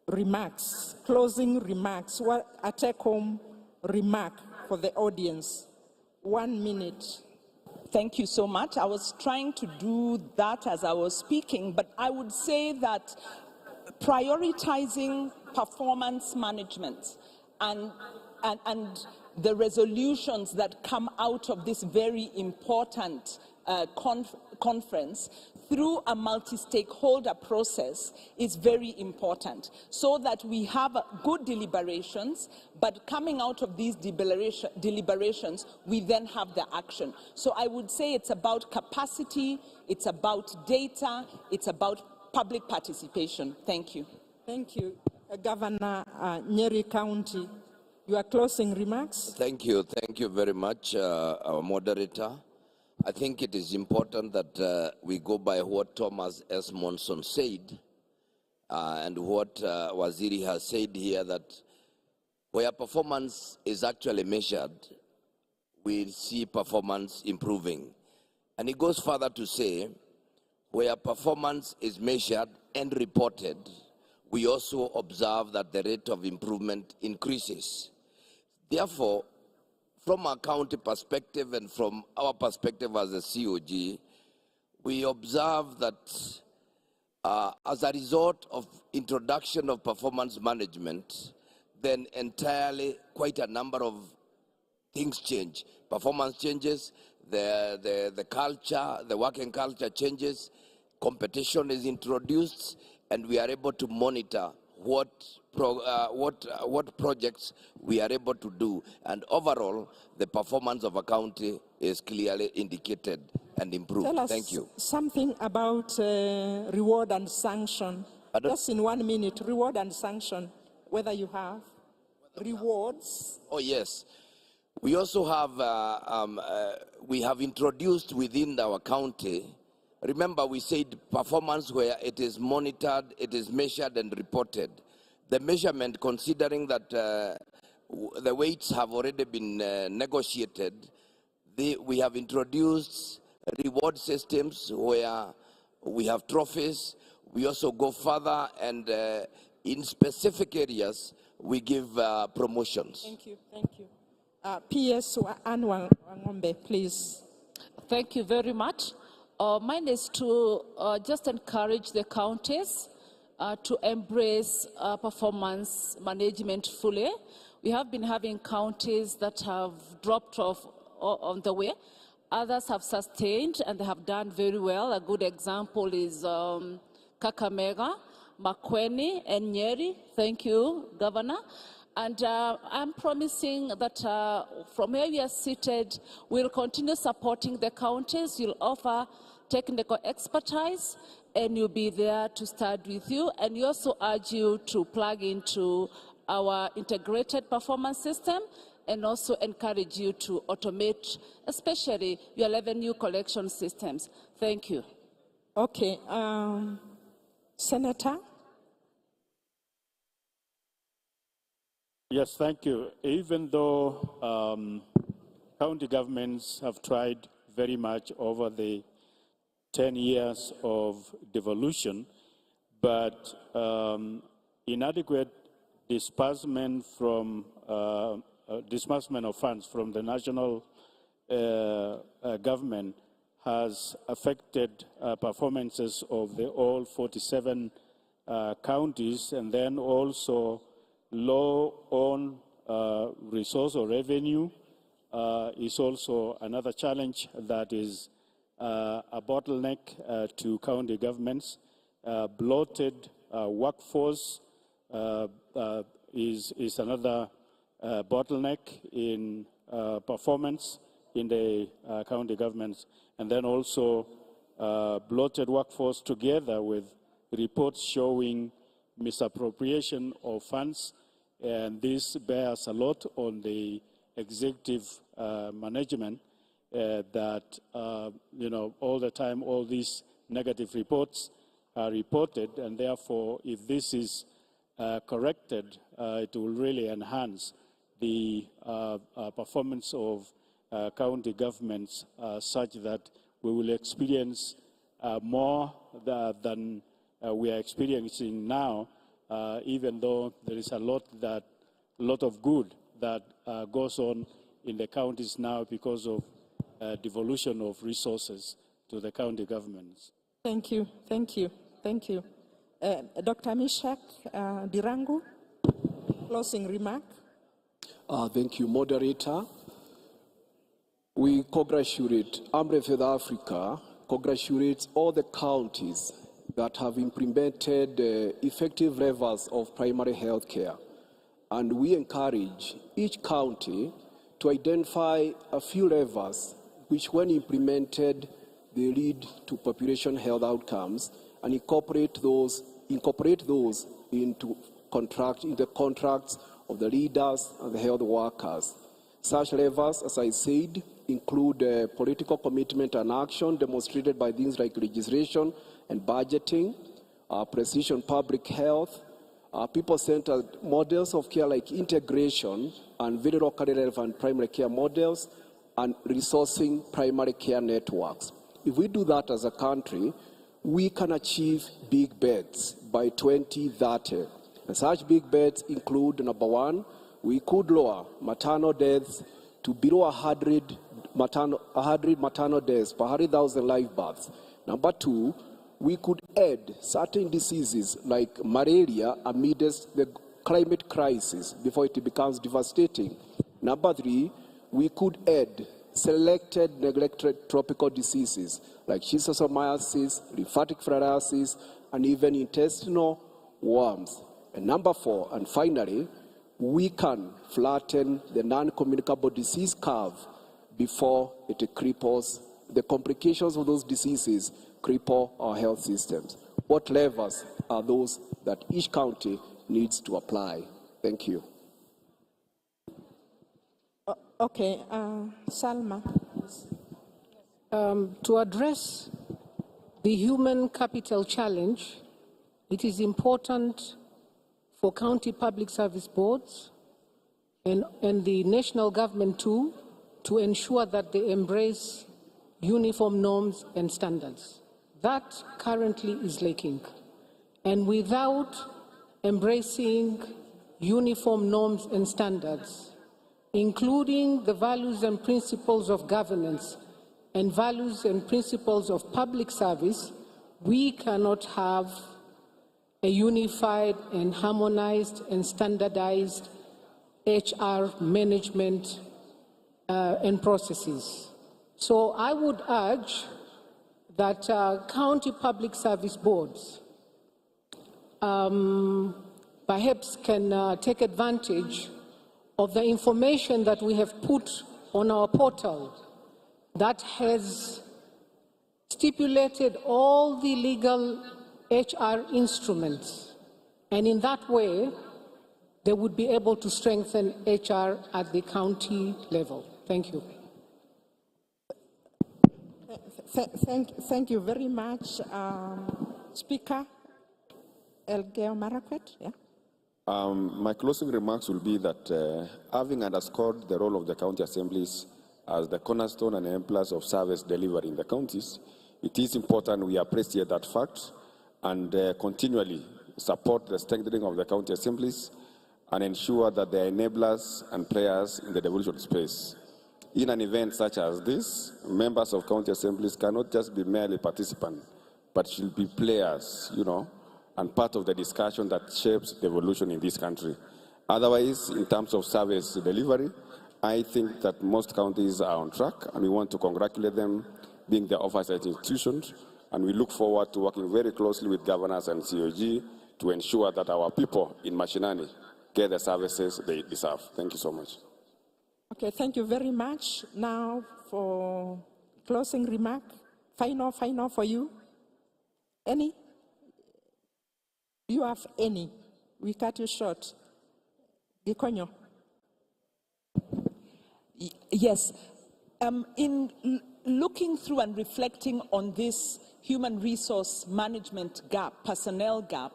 Speaker 12: remarks, closing remarks, a take-home remark for the audience? 1 minute.
Speaker 14: Thank you so much. I was trying to do that as I was speaking, but I would say that prioritizing performance management and the resolutions that come out of this very important conference through a multi-stakeholder process is very important, so that we have good deliberations, but coming out of these deliberations, we then have the action. So I would say it's about capacity, it's about data, it's about public participation. Thank you.
Speaker 12: Thank you. Governor Nyeri County, your closing remarks.
Speaker 7: Thank you very much, our moderator. I think it is important that we go by what Thomas S. Monson said and what Waziri has said here, that where performance is actually measured, we see performance improving. And he goes further to say, where performance is measured and reported, we also observe that the rate of improvement increases. Therefore, from a county perspective and from our perspective as a COG, we observe that as a result of introduction of performance management, then entirely quite a number of things change. Performance changes, the culture, the working culture changes, competition is introduced, and we are able to monitor what projects we are able to do. And overall, the performance of a county is clearly indicated and improved.
Speaker 12: Tell us
Speaker 7: Thank you.
Speaker 12: Something about reward and sanction. Just in 1 minute, reward and sanction, whether you have rewards.
Speaker 7: Oh, yes. We also have, we have introduced within our county, remember we said performance where it is monitored, it is measured and reported. The measurement, considering that the weights have already been negotiated, we have introduced reward systems where we have trophies. We also go further, and in specific areas, we give promotions.
Speaker 12: Thank you, thank you. PS Wangombe, please.
Speaker 9: Thank you very much. Mine is to just encourage the counties to embrace performance management fully. We have been having counties that have dropped off on the way. Others have sustained and they have done very well. A good example is Kakamega, Makueni, and Nyeri. Thank you, Governor. And I'm promising that from where we are seated, we'll continue supporting the counties. You'll offer technical expertise, and you'll be there to start with you. And we also urge you to plug into our integrated performance system, and also encourage you to automate, especially your revenue collection systems. Thank you.
Speaker 12: Okay. Senator?
Speaker 11: Yes, thank you. Even though county governments have tried very much over the 10 years of devolution, but inadequate disbursement of funds from the national government has affected performances of all 47 counties, and then also low on resource or revenue is also another challenge that is a bottleneck to county governments. Bloated workforce is another bottleneck in performance in the county governments. And then also bloated workforce together with reports showing misappropriation of funds, and this bears a lot on the executive management that, all the time all these negative reports are reported, and therefore if this is corrected, it will really enhance the performance of county governments such that we will experience more than we are experiencing now, even though there is a lot of good that goes on in the counties now because of devolution of resources to the county governments.
Speaker 12: Thank you, thank you, thank you. Dr. Mishak Dirangu? Closing remark.
Speaker 13: Thank you, moderator. We congratulate Amref Africa, congratulates all the counties that have implemented effective levels of primary health care. And we encourage each county to identify a few levels which, when implemented, they lead to population health outcomes, and incorporate those into the contracts of the leaders and the health workers. Such levels, as I said, include political commitment and action demonstrated by things like legislation and budgeting, precision public health, people-centered models of care like integration and very locally relevant primary care models, and resourcing primary care networks. If we do that as a country, we can achieve big bets by 2030. And such big bets include, number one, we could lower maternal deaths to below 100 maternal deaths per 100,000 live births. Number two, we could add certain diseases like malaria amidst the climate crisis before it becomes devastating. Number three, we could add selected neglected tropical diseases like schistosomiasis, lymphatic filariasis, and even intestinal worms. And number four, and finally, we can flatten the non-communicable disease curve before it cripples. The complications of those diseases cripple our health systems. What levers are those that each county needs to apply? Thank you.
Speaker 12: Okay, Salma.
Speaker 8: To address the human capital challenge, it is important for county public service boards and the national government too to ensure that they embrace uniform norms and standards. That currently is lacking. And without embracing uniform norms and standards, including the values and principles of governance and values and principles of public service, we cannot have a unified and harmonized and standardized HR management and processes. So I would urge that county public service boards perhaps can take advantage of the information that we have put on our portal that has stipulated all the legal HR instruments, and in that way, they would be able to strengthen HR at the county level. Thank you.
Speaker 12: Thank you very much. Speaker Elgeo Marakwet. Yeah.
Speaker 10: My closing remarks will be that having underscored the role of the county assemblies as the cornerstone and enablers of service delivery in the counties, it is important we appreciate that fact and continually support the strengthening of the county assemblies and ensure that they are enablers and players in the devolution space. In an event such as this, members of county assemblies cannot just be merely participants, but should be players, and part of the discussion that shapes devolution in this country. Otherwise, in terms of service delivery, I think that most counties are on track, and we want to congratulate them being the oversight institutions, and we look forward to working very closely with governors and COG to ensure that our people in Mashinani get the services they deserve. Thank you so much.
Speaker 12: Okay, thank you very much. Now for closing remark, final for you. Any? Do you have any? We cut you short. Gikonyo.
Speaker 14: Yes. In looking through and reflecting on this human resource management gap, personnel gap,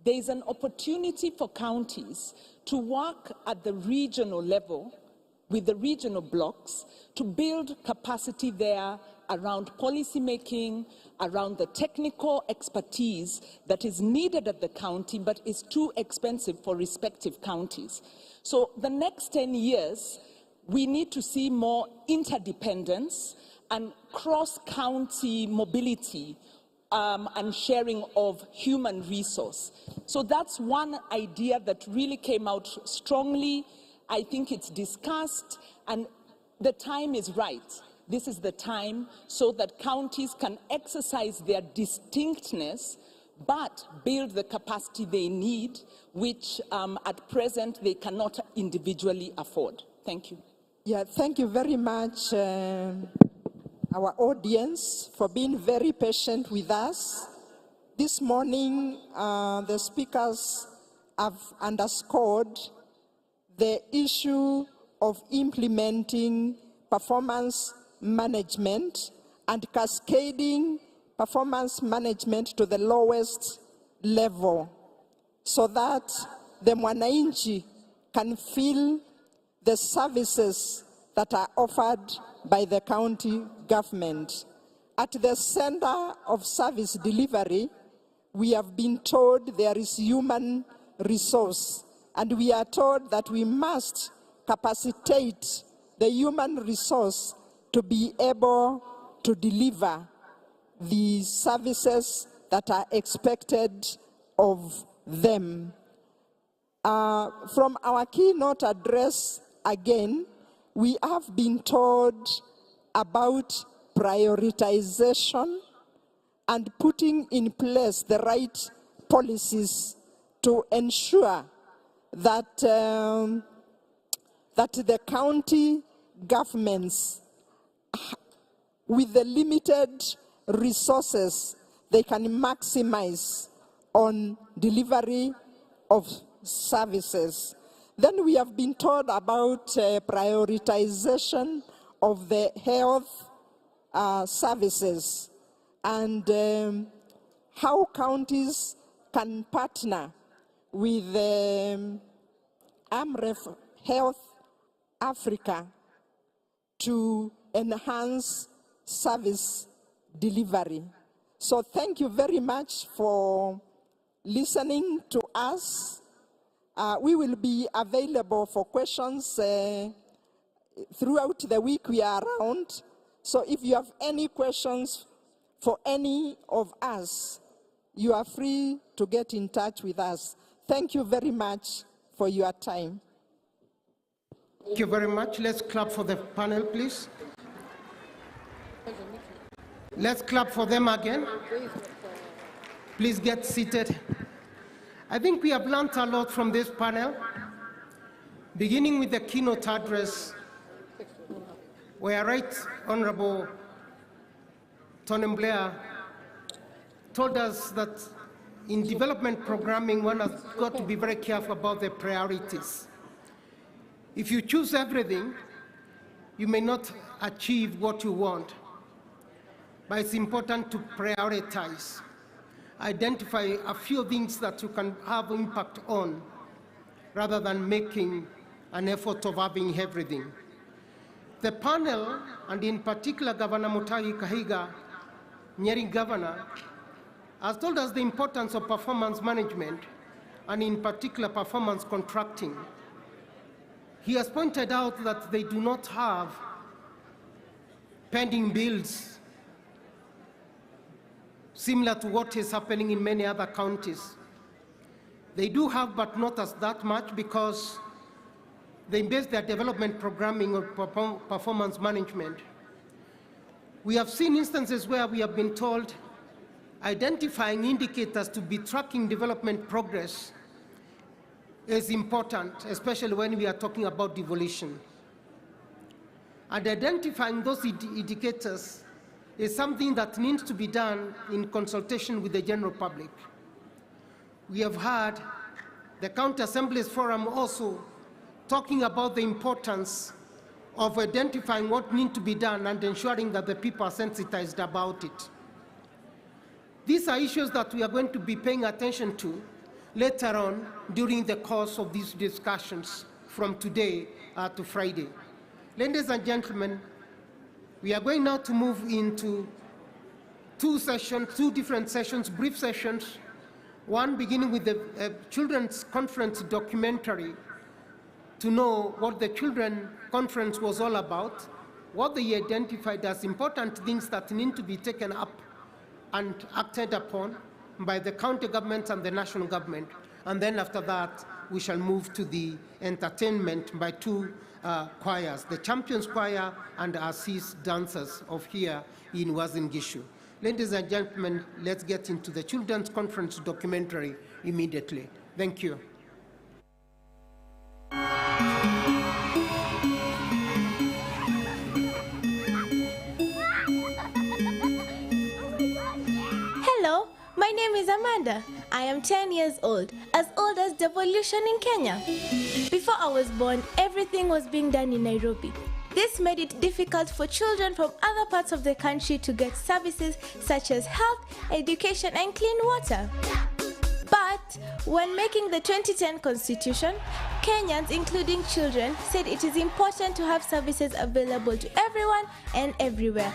Speaker 14: there is an opportunity for counties to work at the regional level with the regional blocks to build capacity there around policy making, around the technical expertise that is needed at the county but is too expensive for respective counties. So the next 10 years, we need to see more interdependence and cross-county mobility and sharing of human resource. So that's one idea that really came out strongly. I think it's discussed, and the time is right. This is the time so that counties can exercise their distinctness but build the capacity they need, which at present they cannot individually afford. Thank you.
Speaker 12: Yeah, thank you very much, our audience, for being very patient with us. This morning, the speakers have underscored the issue of implementing performance management and cascading performance management to the lowest level so that the mwananchi can feel the services that are offered by the county government. At the center of service delivery, we have been told there is human resource, and we are told that we must capacitate the human resource to be able to deliver the services that are expected of them. From our keynote address, again, we have been told about prioritization and putting in place the right policies to ensure that, that the county governments, with the limited resources, they can maximize on delivery of services. Then we have been told about prioritization of the health services and how counties can partner with AMREF Health Africa to enhance service delivery. So thank you very much for listening to us. We will be available for questions throughout the week. We are around. So if you have any questions for any of us, you are free to get in touch with us. Thank you very much for your time.
Speaker 3: Thank you very much. Let's clap for the panel, please. Let's clap for them again. Please get seated. I think we have learned a lot from this panel, beginning with the keynote address, where Right Honorable Tony Blair told us that in development programming, one has got to be very careful about the priorities. If you choose everything, you may not achieve what you want. But it's important to prioritize, identify a few things that you can have impact on, rather than making an effort of having everything. The panel, and in particular Governor Mutahi Kahiga, Nyeri Governor, has told us the importance of performance management, and in particular performance contracting. He has pointed out that they do not have pending bills similar to what is happening in many other counties. They do have, but not as that much, because they base their development programming on performance management. We have seen instances where we have been told identifying indicators to be tracking development progress is important, especially when we are talking about devolution. And identifying those indicators is something that needs to be done in consultation with the general public. We have had the County Assemblies Forum also talking about the importance of identifying what needs to be done and ensuring that the people are sensitized about it. These are issues that we are going to be paying attention to later on during the course of these discussions from today to Friday. Ladies and gentlemen, we are going now to move into two different sessions, brief sessions, one beginning with the Children's Conference documentary to know what the Children's Conference was all about, what they identified as important things that need to be taken up and acted upon by the county government and the national government. And then after that, we shall move to the entertainment by two choirs, the Champions Choir and our Sis dancers of here in Uasin Gishu. Ladies and gentlemen, let's get into the Children's Conference documentary immediately. Thank you.
Speaker 15: Hello, my name is Amanda. I am 10 years old as Devolution in Kenya. Before I was born, everything was being done in Nairobi. This made it difficult for children from other parts of the country to get services such as health, education, and clean water. But when making the 2010 Constitution, Kenyans, including children, said it is important to have services available to everyone and everywhere.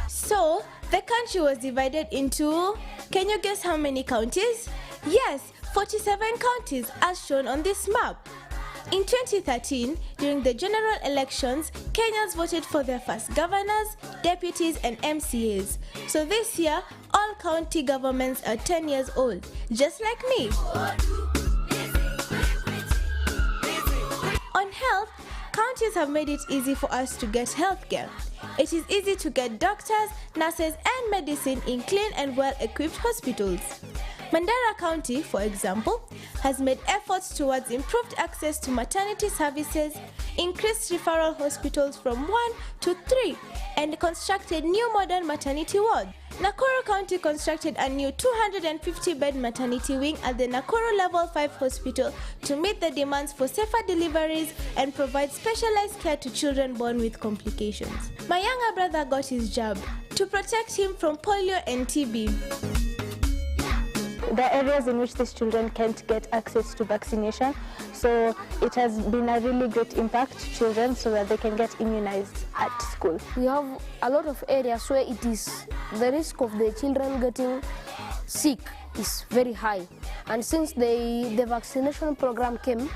Speaker 15: So, the country was divided into, can you guess how many counties? Yes, 47 counties as shown on this map. In 2013, during the general elections, Kenyans voted for their first governors, deputies, and MCAs. So this year, all county governments are 10 years old, just like me. On health, counties have made it easy for us to get healthcare. It is easy to get doctors, nurses, and medicine in clean and well-equipped hospitals. Mandera County, for example, has made efforts towards improved access to maternity services, increased referral hospitals from 1 to 3, and constructed new modern maternity wards. Nakuru County constructed a new 250-bed maternity wing at the Nakuru Level 5 Hospital to meet the demands for safer deliveries and provide specialized care to children born with complications. My younger brother got his jab to protect him from polio and TB.
Speaker 16: The areas in which these children can't get access to vaccination, so it has been a really great impact to children so that they can get immunized at school.
Speaker 17: We have a lot of areas where it is the risk of the children getting sick is very high, and since the vaccination program came,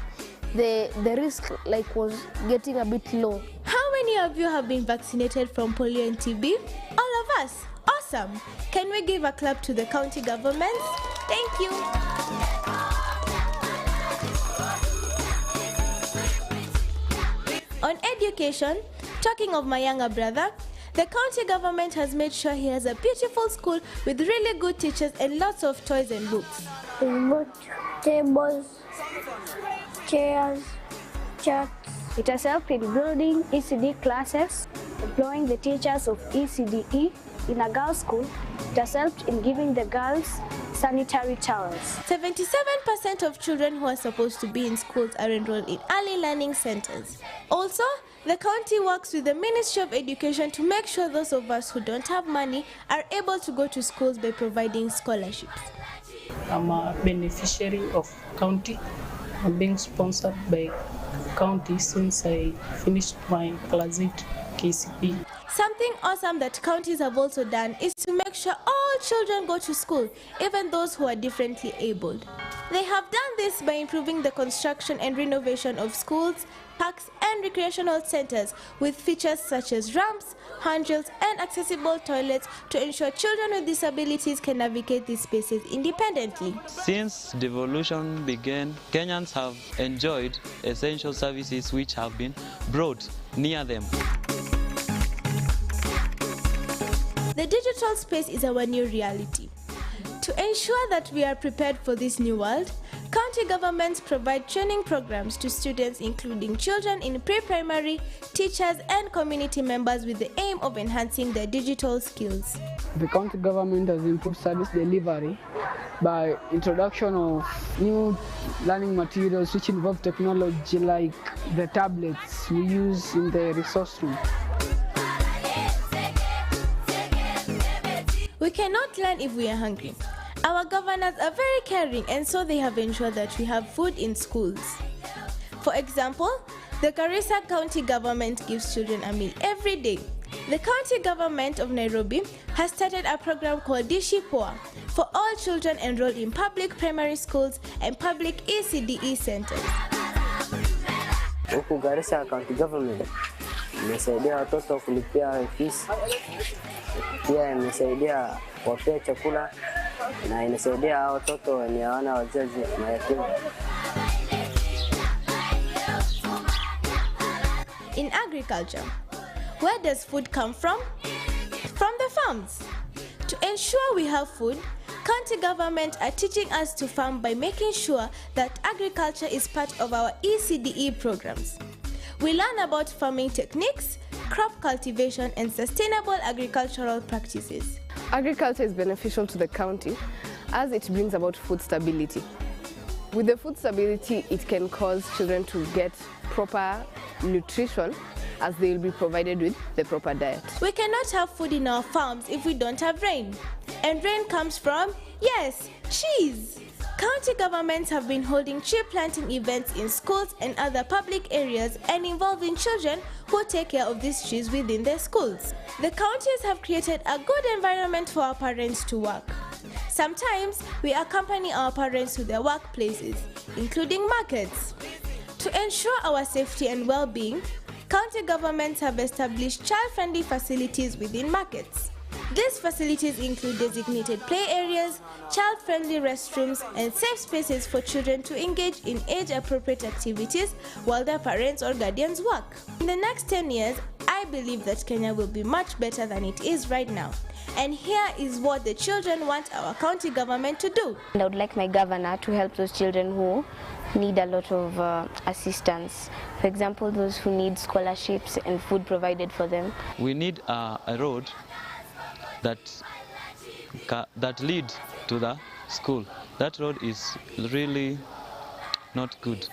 Speaker 17: the risk was getting a bit low.
Speaker 15: How many of you have been vaccinated from polio and TB? All of us. Awesome! Can we give a clap to the county governments? Thank you! On education, talking of my younger brother, the county government has made sure he has a beautiful school with really good teachers and lots of toys and books.
Speaker 16: Remote tables, chairs, charts. It has helped in building ECD classes, employing the teachers of ECDE. In a girls' school, it has helped in giving the girls sanitary towels.
Speaker 15: 77% of children who are supposed to be in schools are enrolled in early learning centers. Also, the county works with the Ministry of Education to make sure those of us who don't have money are able to go to schools by providing scholarships.
Speaker 18: I'm a beneficiary of county. I'm being sponsored by county since I finished my class 8 KCP.
Speaker 15: Something awesome that counties have also done is to make sure all children go to school, even those who are differently abled. They have done this by improving the construction and renovation of schools, parks, and recreational centers with features such as ramps, handrails, and accessible toilets to ensure children with disabilities can navigate these spaces independently.
Speaker 19: Since devolution began, Kenyans have enjoyed essential services which have been brought near them.
Speaker 15: The digital space is our new reality. To ensure that we are prepared for this new world, county governments provide training programs to students including children in pre-primary, teachers and community members with the aim of enhancing their digital skills.
Speaker 20: The county government has improved service delivery by introduction of new learning materials which involve technology like the tablets we use in the resource room.
Speaker 15: We cannot learn if we are hungry. Our governors are very caring, and so they have ensured that we have food in schools. For example, the Garissa County government gives children a meal every day. The county government of Nairobi has started a program called Dishi Poa for all children enrolled in public primary schools and public ECDE centers.
Speaker 21: Huku Garissa County government imesaidia watoto kulipia fees, pia imesaidia kuwapea chakula na inasaidia hao watoto wenye hawana wazazi mayatima.
Speaker 15: In agriculture, where does food come from? From the farms. To ensure we have food, county government are teaching us to farm by making sure that agriculture is part of our ECDE programs. We learn about farming techniques, crop cultivation, and sustainable agricultural practices.
Speaker 22: Agriculture is beneficial to the county as it brings about food stability. With the food stability, it can cause children to get proper nutrition as they will be provided with the proper diet.
Speaker 15: We cannot have food in our farms if we don't have rain. And rain comes from, yes, trees. County governments have been holding tree planting events in schools and other public areas and involving children who take care of these trees within their schools. The counties have created a good environment for our parents to work. Sometimes we accompany our parents to their workplaces, including markets. To ensure our safety and well-being, county governments have established child-friendly facilities within markets. These facilities include designated play areas, child-friendly restrooms, and safe spaces for children to engage in age-appropriate activities while their parents or guardians work. In the next 10 years, I believe that Kenya will be much better than it is right now. And here is what the children want our county government to do.
Speaker 16: And I would like my governor to help those children who need a lot of assistance. For example, those who need scholarships and food provided for them.
Speaker 19: We need a road that lead to the school. That road is really not good.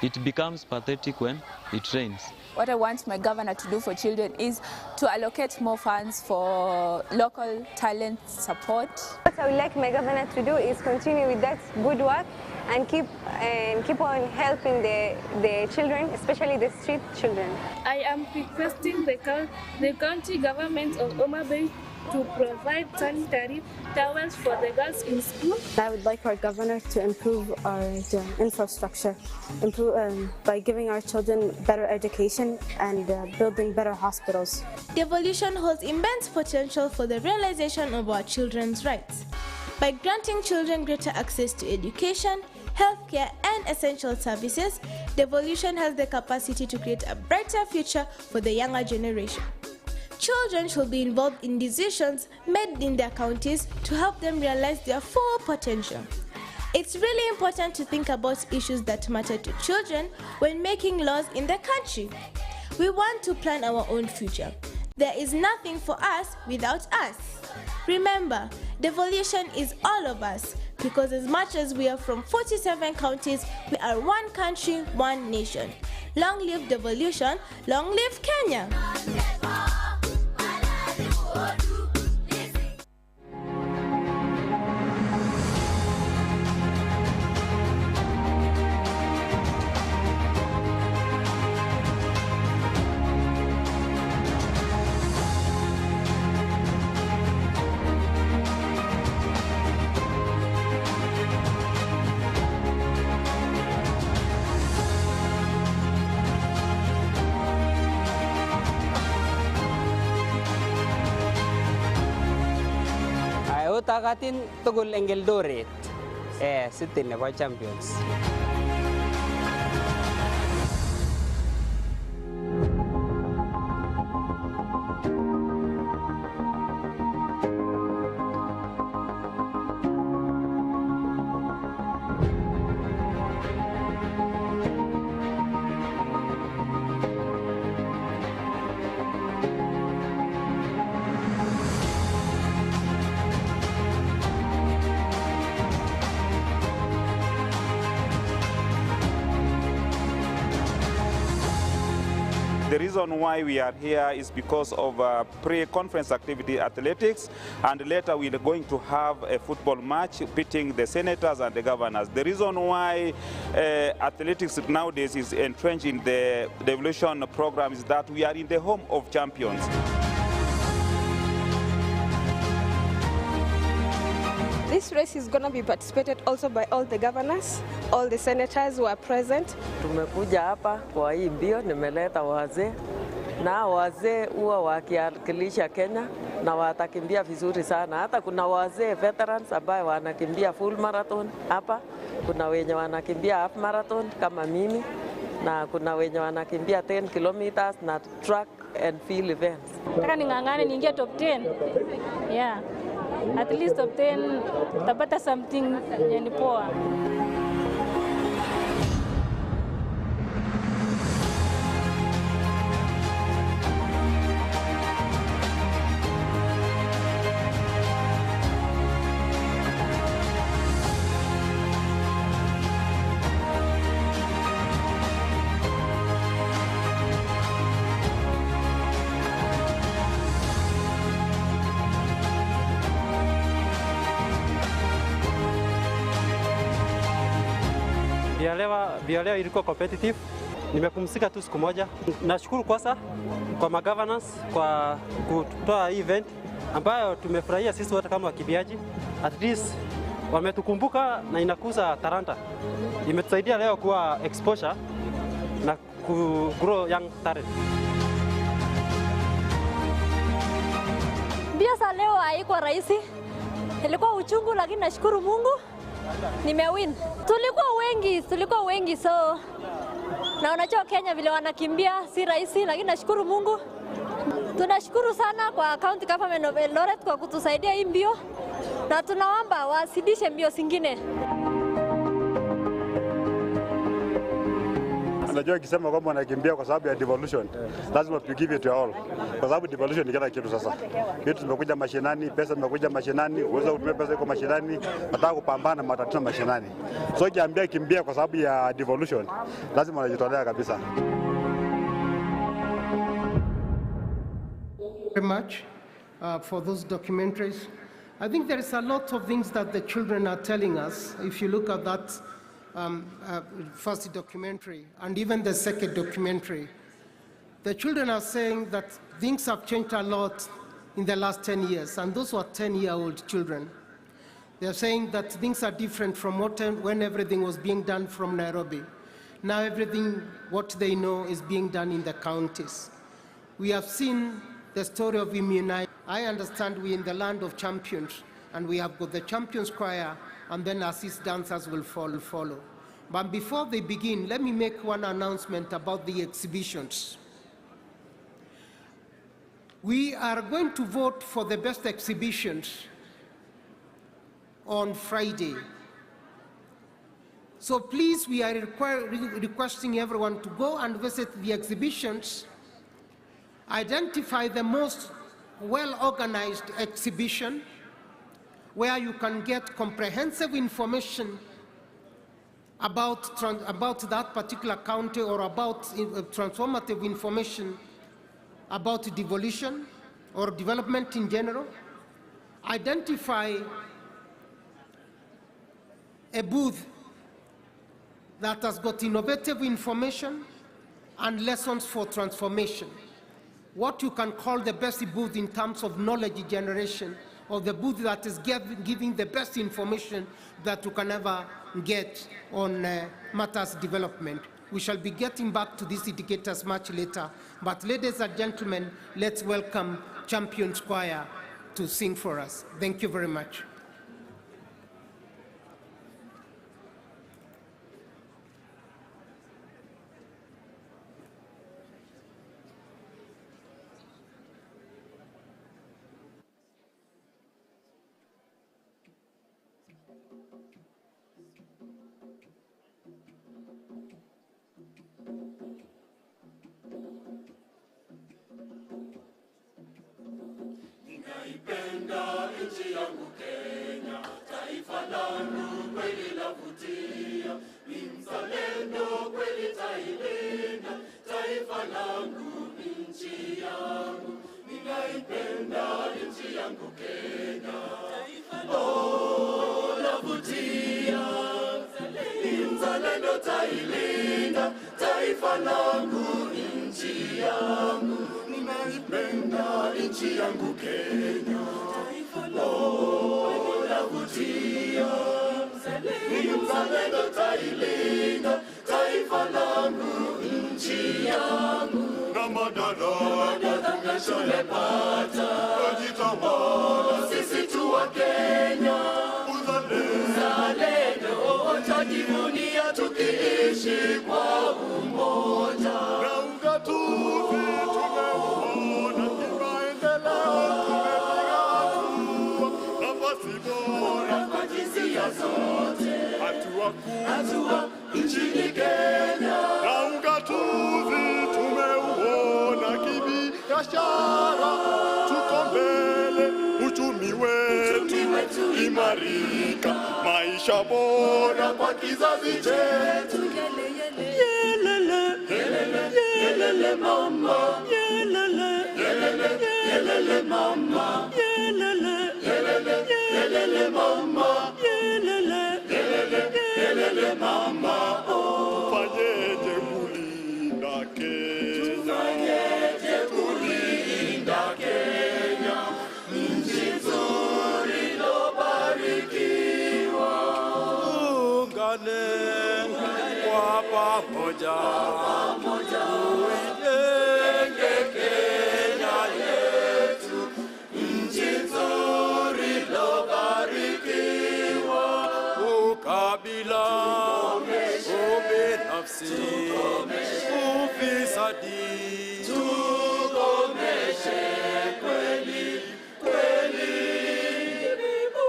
Speaker 19: It becomes pathetic when it rains.
Speaker 23: What I want my governor to do for children is to allocate more funds for local talent support.
Speaker 24: What I would like my governor to do is continue with that good work and keep on helping the children, especially the street children.
Speaker 25: I am requesting the county government of Homa Bay to provide sanitary towels for the girls in school.
Speaker 26: I would like our governor to improve our infrastructure, by giving our children better education and building better hospitals.
Speaker 15: Devolution holds immense potential for the realization of our children's rights. By granting children greater access to education, healthcare, and essential services, Devolution has the capacity to create a brighter future for the younger generation. Children should be involved in decisions made in their counties to help them realize their full potential. It's really important to think about issues that matter to children when making laws in the country. We want to plan our own future. There is nothing for us without us. Remember, Devolution is all of us, because as much as we are from 47 counties, we are one country, one nation. Long live Devolution, long live Kenya!
Speaker 27: Utakatin tugul eng Eldoret, city nebo champions.
Speaker 28: The reason why we are here is because of pre-conference activity athletics, and later we are going to have a football match pitting the senators and the governors. The reason why athletics nowadays is entrenched in the Devolution program is that we are in the home of champions.
Speaker 1: This race is going to be participated also by all the governors, all the senators who are present.
Speaker 2: Tumekuja hapa kwa hii mbio, nimeleta wazee na wazee huwa wakiwakilisha Kenya na watakimbia vizuri sana. Hata kuna wazee veterans ambao wanakimbia full marathon hapa, kuna wenye wanakimbia half marathon kama mimi, na kuna wenye wanakimbia 10 kilometers na track and field events.
Speaker 4: Nataka ning'ang'ane niingie top 10. Yeah. At least top 10 tapata something yenye poa.
Speaker 5: Mbio leo ilikuwa competitive. Nimepumzika tu siku moja. Nashukuru kwanza kwa magovernors kwa kutoa hii event ambayo tumefurahia sisi wote kama wakimbiaji. At least wametukumbuka na inakuza talanta. Imetusaidia leo kuwa exposure na grow young talent.
Speaker 6: Mbio za leo haikuwa rahisi. Ilikuwa uchungu, lakini nashukuru Mungu nimewin. Tulikuwa wengi so na unajua Kenya vile wanakimbia si rahisi, lakini nashukuru Mungu. Tunashukuru sana kwa County Government of Eldoret kwa kutusaidia hii mbio, na tunaomba wasidishe mbio zingine.
Speaker 7: Unajua ikisema kwamba wanakimbia kwa sababu ya devolution, lazima tu give it to all. Kwa sababu devolution ni kila kitu sasa. Vitu zimekuja mashinani, pesa zimekuja mashinani, uwezo kutumia pesa iko mashinani, nataka kupambana na matatizo mashinani. So kiambia kimbia kwa sababu ya devolution, lazima wanajitolea kabisa.
Speaker 3: Very much for those documentaries. I think there is a lot of things that the children are telling us. If you look at that first documentary and even the second documentary, the children are saying that things have changed a lot in the last 10 years, and those were 10-year-old children. They're saying that things are different from when everything was being done from Nairobi. Now everything, what they know, is being done in the counties. We have seen the story of immunization. I understand we're in the land of champions, and we have got the champions choir, and then assist dancers will follow. But before they begin, let me make one announcement about the exhibitions. We are going to vote for the best exhibitions on Friday. So please, we are requesting everyone to go and visit the exhibitions, identify the most well-organized exhibition, where you can get comprehensive information about that particular county, or about transformative information about devolution or development in general. Identify a booth that has got innovative information and lessons for transformation. What you can call the best booth in terms of knowledge generation, or the booth that is giving the best information that you can ever get on matters development. We shall be getting back to these indicators much later. But ladies and gentlemen, let's welcome Champions Choir to sing for us. Thank you very much.
Speaker 9: Ninaipenda nchi yangu Kenya, taifa langu kweli lavutia, ni mzalendo kweli tailinda, taifa langu nchi yangu. Ninaipenda nchi yangu Kenya, oh lavutia, ni mzalendo tailinda, taifa langu nchi yangu. Ninaipenda nchi yangu Kenya, oh lavutia. uzalendo tailinda, taifa langu, nchi yangu. Na madaraka tumeshayapata, tunajitawala sisi tu wa Kenya. Uzalendo tutajivunia tukiishi kwa umoja. Na ugatuzi tumeuona kimaendeleo, tumepiga hatua, nafasi bora kwa jinsia zote, hatua nchini Kenya. Na ugatuzi tumeuona kibiashara, tuko mbele, uchumi wetu imarika, maisha bora kwa kizazi chetu. Yelele, yelele, yelele mama, yelele, yelele, yelele mama, yelele, yelele, yelele mama, yelele, yelele, yelele mama. Fanyeje kulinda Kenya, fanyeje kulinda Kenya, nchi nzuri iliyobarikiwa. Ungane kwa pamoja, tuijenge Kenya yetu, nchi nzuri iliyobarikiwa. Ukabila, ubinafsi, ufisadi tukomeshe kweli kweli.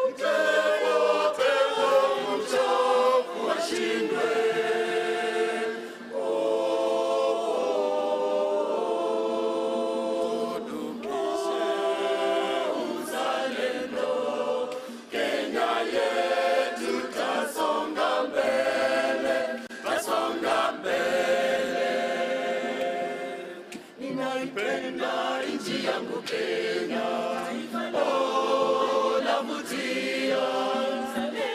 Speaker 9: Mtewote mchovu washindwe. Tudukishe uzalendo, Kenya yetu tasonga mbele, tasonga mbele. Ninaipenda nchi yangu Kenya, oh navutia,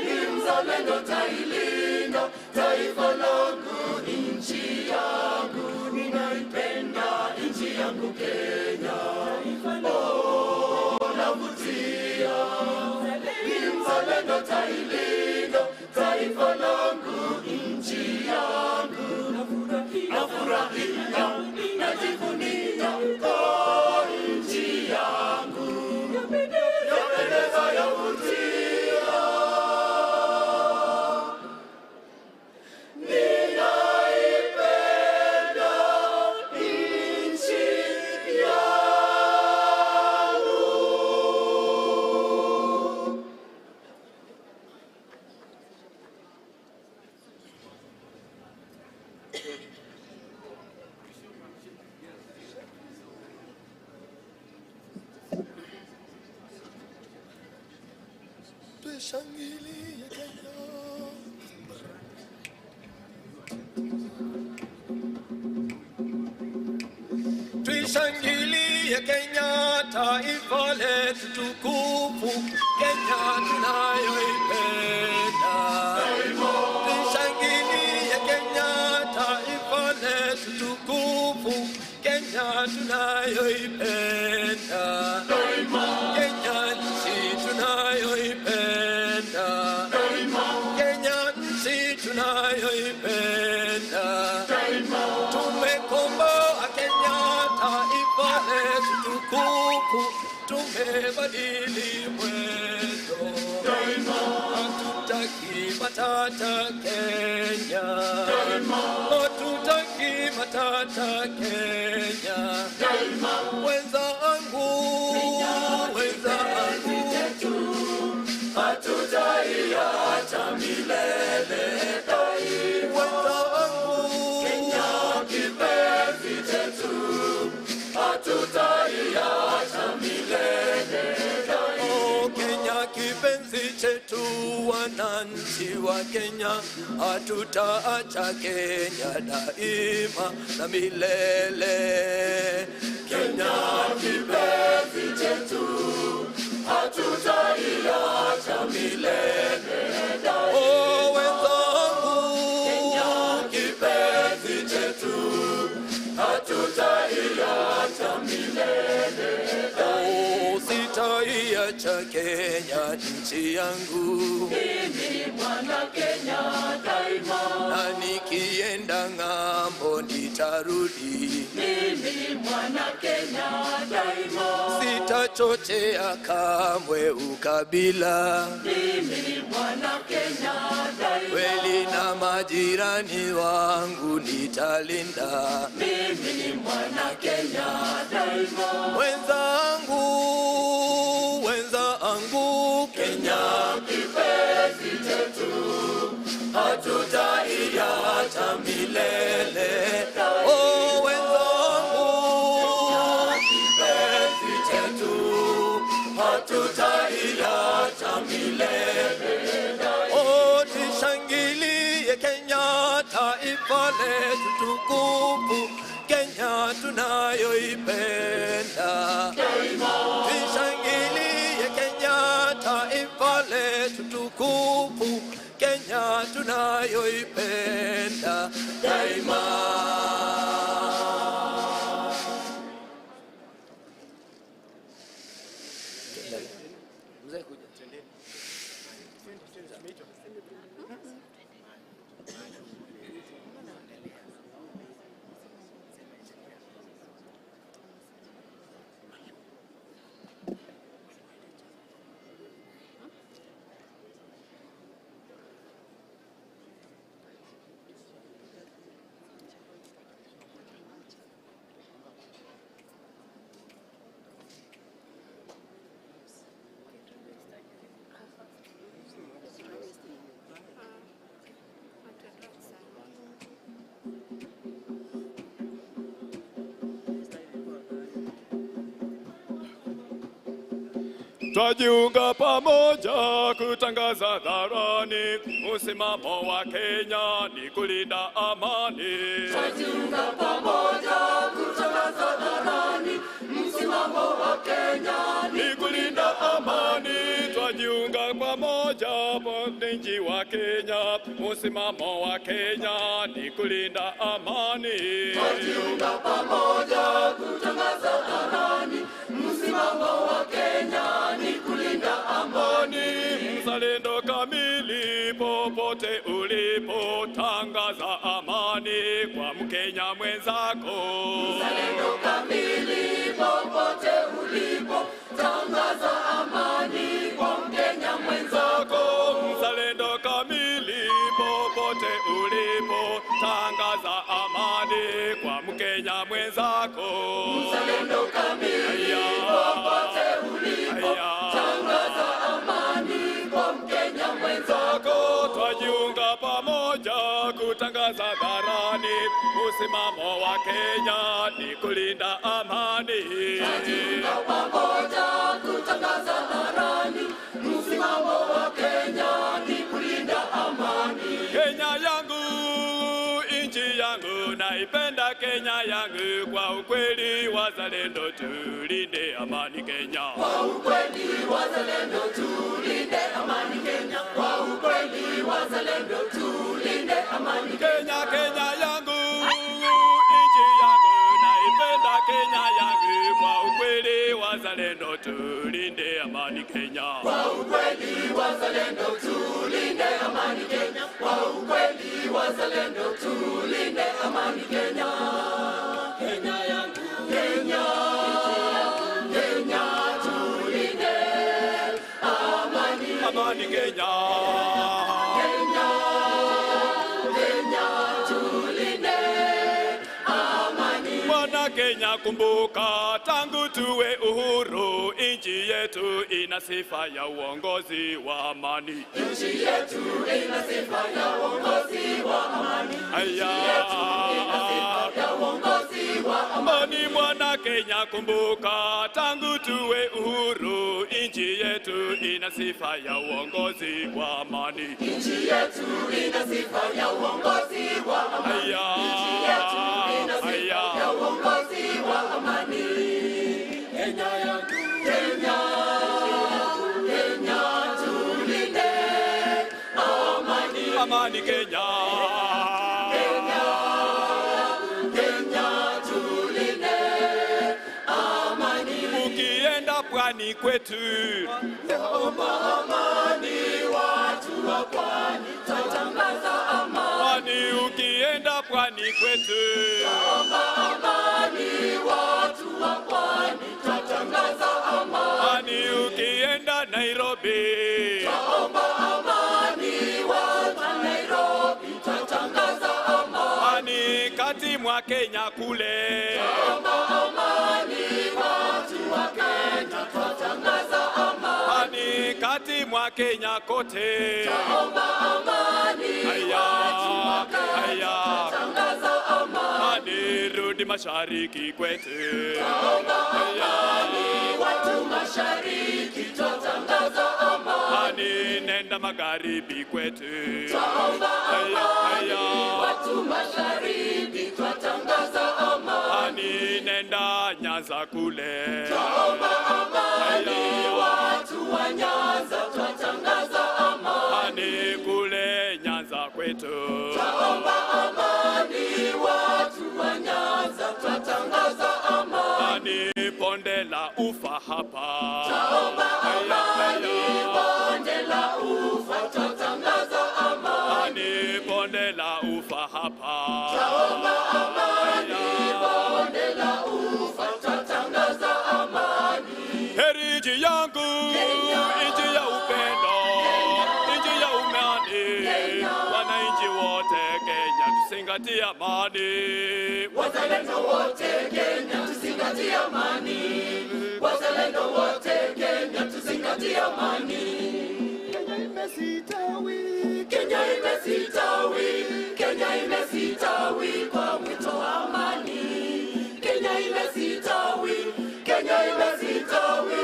Speaker 9: ni mzalendo tailinda, taifa langu, nchi yangu. Ninaipenda nchi yangu Kenya, oh navutia, ni mzalendo tailinda, taifa langu, nchi yangu. Nafurahia, najivunia kwa nchi yangu, yapendeza, yavutia. Ninaipenda nchi yangu. Tushangilie Kenya, tuishangilie Kenya, taifa letu tukufu, Kenya tunayoipenda. Tuishangilie Kenya, taifa letu tukufu, Kenya tunayoipenda. Kenya nchi tunayoipenda, Kenya nchi tunayoipenda. Tumekomboa Kenya, taifa letu tukufu, tumebadili mwendo. Hatutaki matata Kenya, hatutaki matata Kenya. Wenzangu, wenzangu, hatutaiacha milele. Wenzangu, Kenya kipenzi chetu, hatutaiacha milele. Oh, Kenya kipenzi chetu, wananchi wa Kenya, hatutaacha Kenya daima na milele. Kenya kipenzi chetu, hatutaiacha milele. Oh, wenzangu, Kenya kipenzi chetu, hatutaiacha milele. Oh, sitaiacha cha Kenya nchi yangu.
Speaker 8: Mimi mwana Kenya daima,
Speaker 9: na nikienda ng'ambo nitarudi.
Speaker 8: Mimi mwana Kenya daima,
Speaker 9: sitachochea kamwe ukabila.
Speaker 8: Mimi mwana Kenya daima,
Speaker 9: kweli na majirani wangu nitalinda.
Speaker 8: Mimi mwana Kenya daima,
Speaker 9: wenzangu Kenya
Speaker 8: kipenzi chetu,
Speaker 9: hatutaiacha milele. Oh, wenzangu,
Speaker 8: kipenzi chetu,
Speaker 9: hatutaiacha milele. Oh, tushangilie Kenya, taifa letu tukufu, Kenya tunayoipenda. Tushangilie Kenya, taifa letu tukufu, Kenya tunayoipenda daima.
Speaker 10: Twajiunga pamoja kutangaza hadharani msimamo wa Kenya ni kulinda amani.
Speaker 8: Twajiunga pamoja kutangaza hadharani msimamo wa Kenya
Speaker 10: ni kulinda amani. Twajiunga pamoja wananchi wa Kenya, msimamo wa Kenya ni kulinda amani.
Speaker 8: Twajiunga pamoja kutangaza hadharani msimamo wa Kenya ni kulinda amani.
Speaker 10: Mzalendo kamili popote ulipo, tangaza amani kwa Mkenya mwenzako.
Speaker 8: Mzalendo kamili popote ulipo, tangaza amani kwa Mkenya mwenzako.
Speaker 10: Mzalendo kamili popote ulipo, tangaza amani kwa Mkenya mwenzako.
Speaker 8: Mzalendo kamili popote ulipo, tangaza amani kwa Mkenya mwenzako.
Speaker 10: Twajiunga pamoja kutangaza hadharani msimamo wa Kenya ni kulinda amani.
Speaker 8: Twajiunga pamoja kutangaza hadharani msimamo wa Kenya ni kulinda amani.
Speaker 10: Kenya yangu, nchi yangu, naipenda Kenya yangu. Kwa ukweli wazalendo tulinde amani Kenya.
Speaker 8: Kwa ukweli wazalendo tulinde amani Kenya. Kwa ukweli wazalendo tulinde amani
Speaker 10: Kenya. Kenya yangu, nchi yangu, naipenda Kenya yangu. Kwa ukweli wazalendo tulinde amani Kenya.
Speaker 8: Kwa ukweli wazalendo tulinde amani Kenya. Kwa ukweli wazalendo tulinde amani Kenya. Kenya yangu, Kenya, Kenya tulinde amani.
Speaker 10: Amani Kenya.
Speaker 8: Kenya, Kenya tulinde amani.
Speaker 10: Mwana Kenya kumbuka, tangu tuwe uhuru, nchi yetu ina sifa ya uongozi wa amani.
Speaker 8: Nchi yetu ina sifa ya uongozi wa amani.
Speaker 10: Amani mwana Kenya kumbuka, tangu tuwe uhuru, nchi yetu ina sifa ya uongozi wa amani.
Speaker 8: Nchi yetu ina sifa ya uongozi wa amani. Nchi yetu ina sifa ya uongozi wa amani. Kenya yangu, Kenya, Kenya tulinde amani.
Speaker 10: Amani Kenya.
Speaker 8: Kenya, Kenya tulinde amani.
Speaker 10: Ukienda pwani kwetu.
Speaker 8: Omba amani, watu wa pwani, twatangaza amani.
Speaker 10: Ukienda pwani kwetu.
Speaker 8: Omba amani, watu wa pwani, twatangaza amani.
Speaker 10: Ukienda Nairobi.
Speaker 8: Omba amani, watu wa Nairobi, twatangaza amani.
Speaker 10: Kati mwa Kenya kule.
Speaker 8: Omba amani, watu wa Kenya, twatangaza amani.
Speaker 10: Kati mwa Kenya kote.
Speaker 8: Omba amani, watu wa Kenya, twatangaza amani.
Speaker 10: Rudi mashariki kwetu.
Speaker 8: Omba amani, watu mashariki, twatangaza amani.
Speaker 10: Nenda magharibi kwetu.
Speaker 8: Omba amani, watu mashariki, twatangaza amani.
Speaker 10: Nenda Nyanza kule.
Speaker 8: Omba amani, watu wa Nyanza, twatangaza amani.
Speaker 10: Kule Nyanza kwetu.
Speaker 8: Omba amani, watu wa Nyanza, twatangaza amani.
Speaker 10: Bonde la Ufa hapa.
Speaker 8: Omba amani, bonde la Ufa, twatangaza amani.
Speaker 10: Bonde la Ufa hapa.
Speaker 8: Omba amani, bonde la Ufa, twatangaza amani.
Speaker 10: Heri nchi yangu, nchi ya upendo, nchi ya amani. Wananchi wote Kenya tuzingatie amani.
Speaker 8: Wazalendo wote Kenya tuzingatie amani. Wazalendo wote Kenya tuzingatie amani. Kenya imesitawi, Kenya imesitawi, Kenya imesitawi kwa mwito wa amani. Kenya imesitawi, Kenya imesitawi,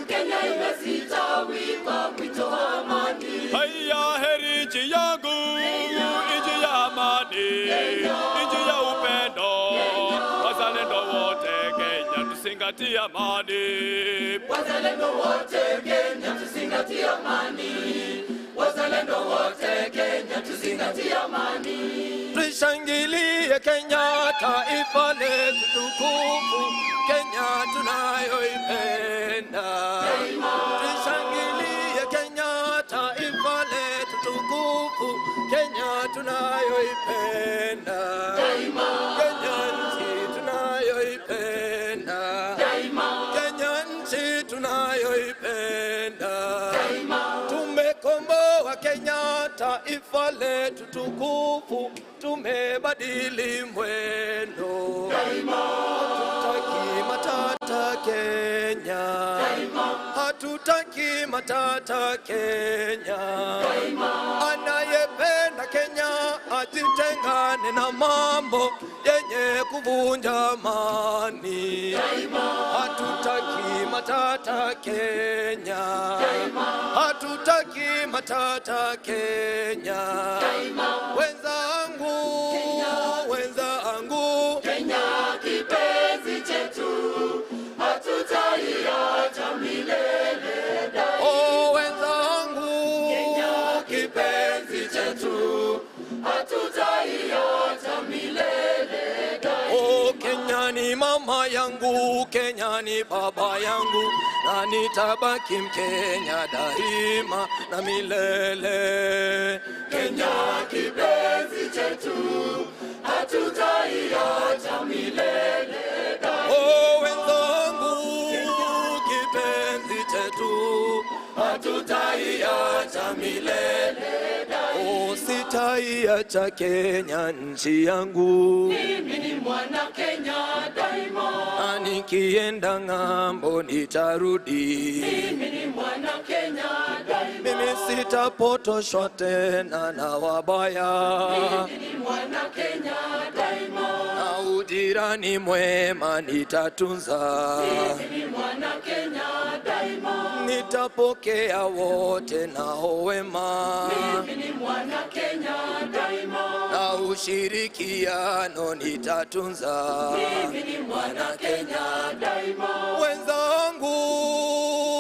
Speaker 8: Kenya imesitawi kwa mwito wa amani.
Speaker 10: Haya, heri nchi yangu, nchi ya amani, nchi ya upendo. Wazalendo wote Kenya tuzingatie amani.
Speaker 8: Wazalendo wote Kenya tuzingatie amani. Wazalendo wote Kenya tuzingatie amani.
Speaker 9: Tushangilie Kenya, taifa letu tukufu, Kenya tunayoipenda. Tushangilie Kenya, taifa letu tukufu, Kenya tunayoipenda. Kenya nchi tunayoipenda. Kenya nchi tunayoipenda. Tumekomboa Kenya, taifa letu tukufu, tumebadili mwendo. Hatutaki matata Kenya. Hatutaki matata Kenya. Anayependa Kenya ajitengane na mambo yenye kuvunja amani. Hatutaki matata Kenya. Hatutaki matata Kenya. Wenzangu, wenzangu,
Speaker 8: Kenya kipenzi chetu, hatutaiacha milele daima.
Speaker 9: Oh, wenzangu,
Speaker 8: Kenya kipenzi chetu, hatutaiacha milele daima.
Speaker 9: oh, Kenya ni mama yangu, Kenya ni baba yangu, na nitabaki Mkenya daima na milele.
Speaker 8: Kenya kipenzi chetu, hatutaiacha milele daima.
Speaker 9: Oh, wenzangu, kipenzi chetu,
Speaker 8: hatutaiacha milele daima.
Speaker 9: oh, sitaiacha Kenya nchi yangu.
Speaker 8: Mimi ni mwana Kenya daima.
Speaker 9: Na nikienda ng'ambo nitarudi.
Speaker 8: Mimi ni mwana Kenya daima.
Speaker 9: Mimi sitapotoshwa tena na wabaya.
Speaker 8: Mimi ni mwana Kenya daima.
Speaker 9: Na ujirani mwema nitatunza.
Speaker 8: Mimi ni mwana Kenya daima.
Speaker 9: Nitapokea wote nao wema.
Speaker 8: Mimi ni mwana Kenya daima.
Speaker 9: Na ushirikiano nitatunza.
Speaker 8: Mimi ni mwana Kenya daima.
Speaker 9: Wenzangu,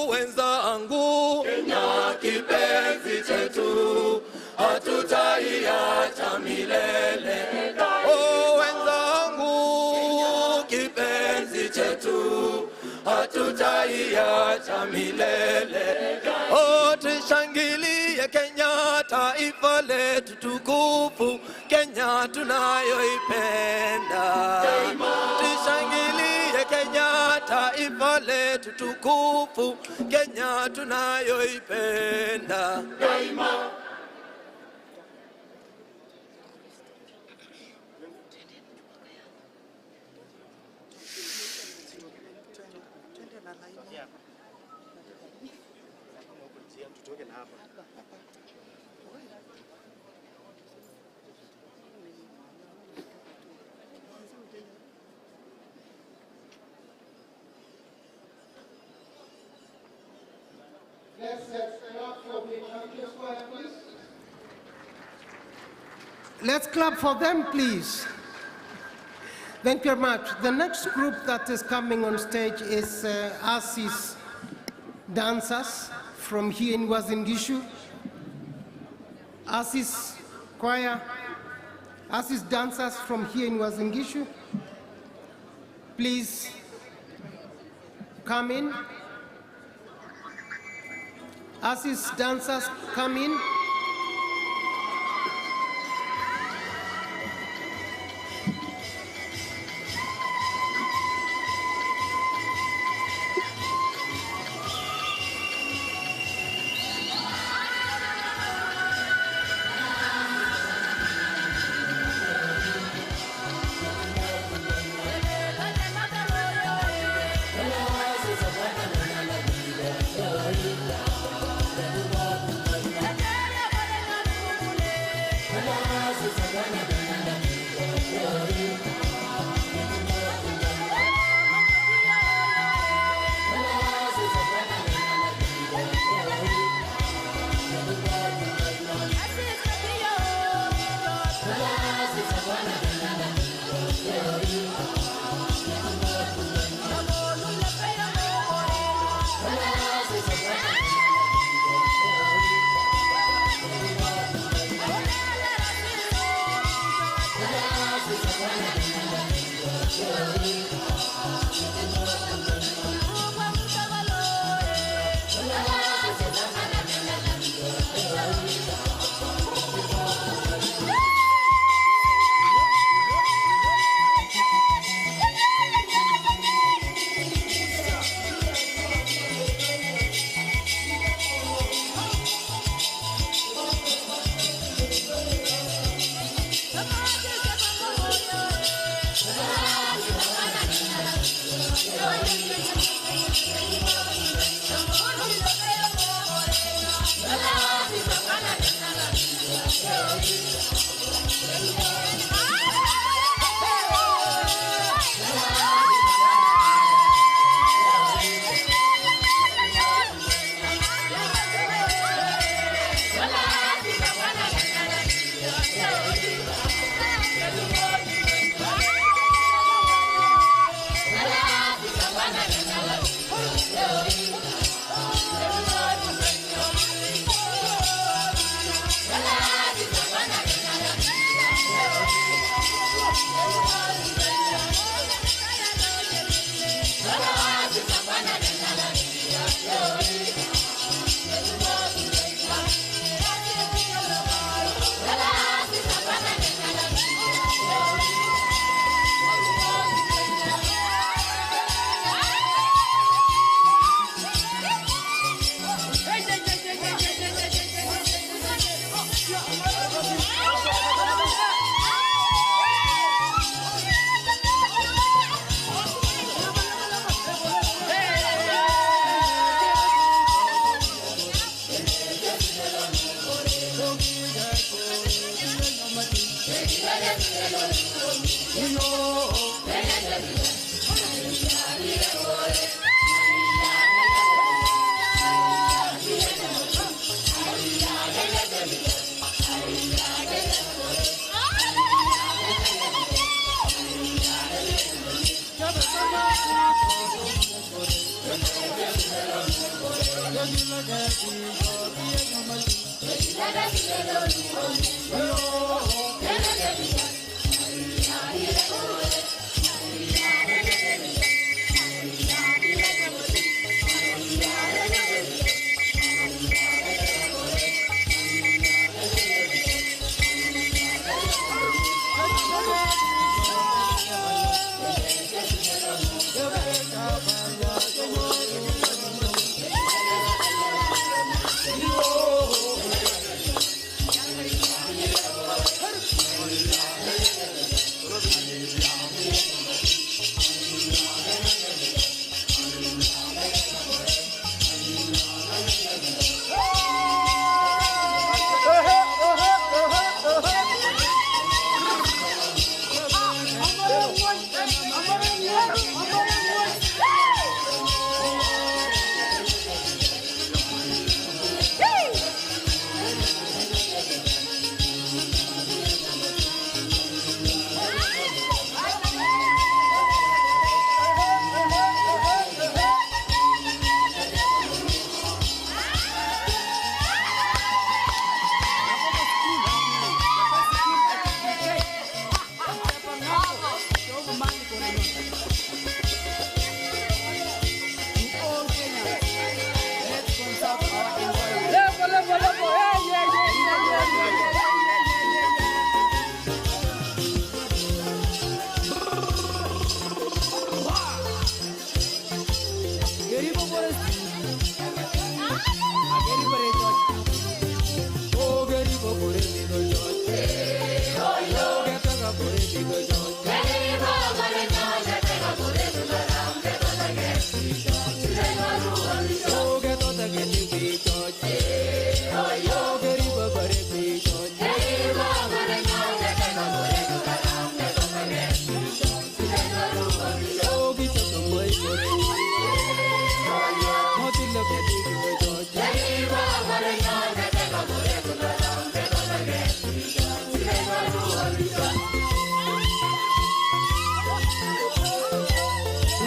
Speaker 9: wenzangu,
Speaker 8: Kenya kipenzi chetu, hatutaiacha milele daima.
Speaker 9: oh, wenzangu,
Speaker 8: kipenzi chetu,
Speaker 9: hatutaiacha milele. Oh, tushangilie Kenya, taifa letu tukufu, Kenya tunayoipenda. Tushangilie Kenya, taifa letu tukufu, Kenya tunayoipenda.
Speaker 3: Let's clap for them, please. Thank you very much. The next group that is coming on stage is ASIS dancers from here in Uasin Gishu. ASIS choir, ASIS dancers from here in Uasin Gishu. Please come in. ASIS dancers, come in.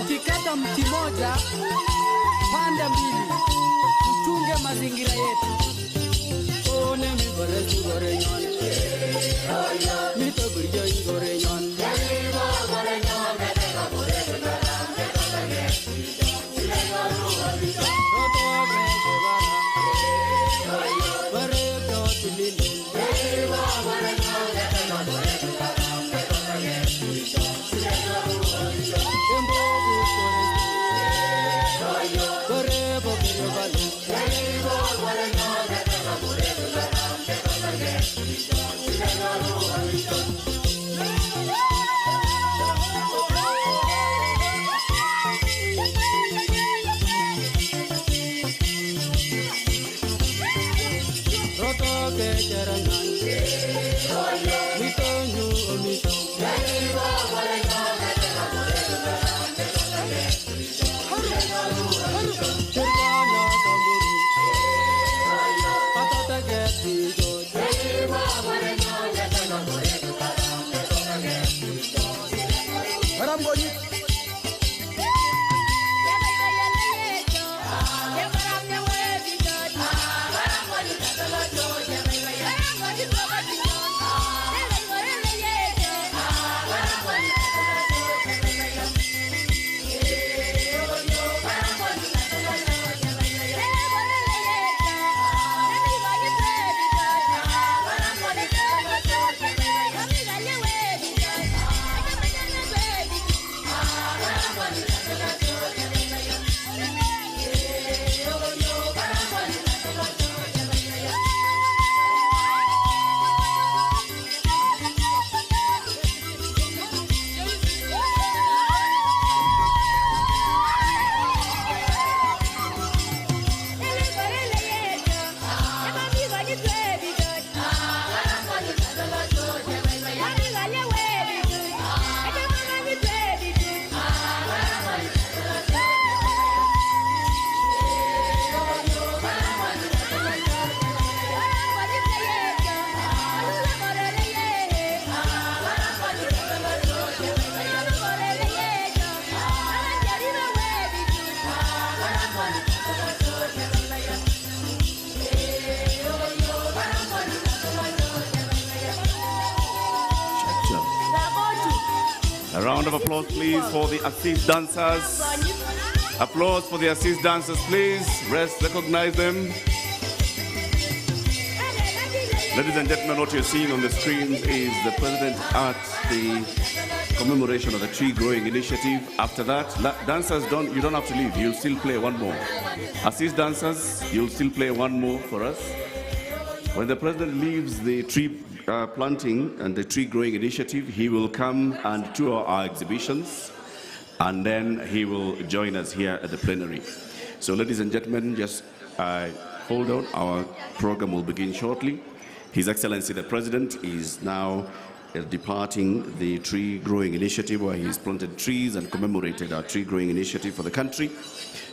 Speaker 11: Ukikata mti moja, panda mbili, tuchunge mazingira yetu. One mi gore su gore nyon, mi to burjo i gore nyon.
Speaker 12: A round of applause, please, for the assist dancers. Applause for the assist dancers, please. Recognize them. Ladies and gentlemen, what you're seeing on the screen is the president at the commemoration of the tree growing initiative. After that, dancers, you don't have to leave. You'll still play one more. Assist dancers, you'll still play one more for us. When the president leaves the tree planting and the tree growing initiative, he will come and tour our exhibitions, and then he will join us here at the plenary. So ladies and gentlemen, just hold on. Our program will begin shortly. His Excellency the President is now departing the tree growing initiative, where he's planted trees and commemorated our tree growing initiative for the country.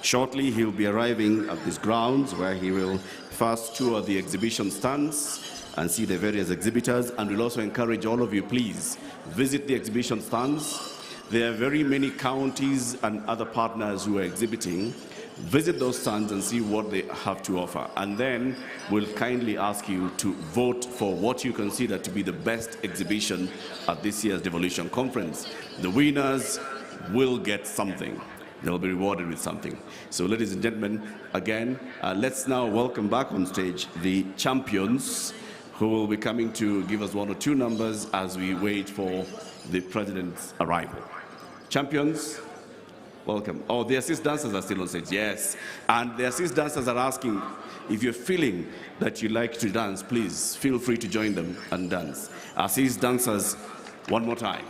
Speaker 12: Shortly, he'll be arriving at these grounds, where he will first tour the exhibition stands and see the various exhibitors, and we'll also encourage all of you, please, visit the exhibition stands. There are very many counties and other partners who are exhibiting. Visit those stands and see what they have to offer. And then we'll kindly ask you to vote for what you consider to be the best exhibition at this year's Devolution Conference. The winners will get something. They'll be rewarded with something. So ladies and gentlemen, again, let's now welcome back on stage the champions, who will be coming to give us one or two numbers as we wait for the president's arrival. Champions, welcome. Oh, the assist dancers are still on stage, yes. And the assist dancers are asking, if you're feeling that you like to dance, please feel free to join them and dance. Assist dancers, one more time.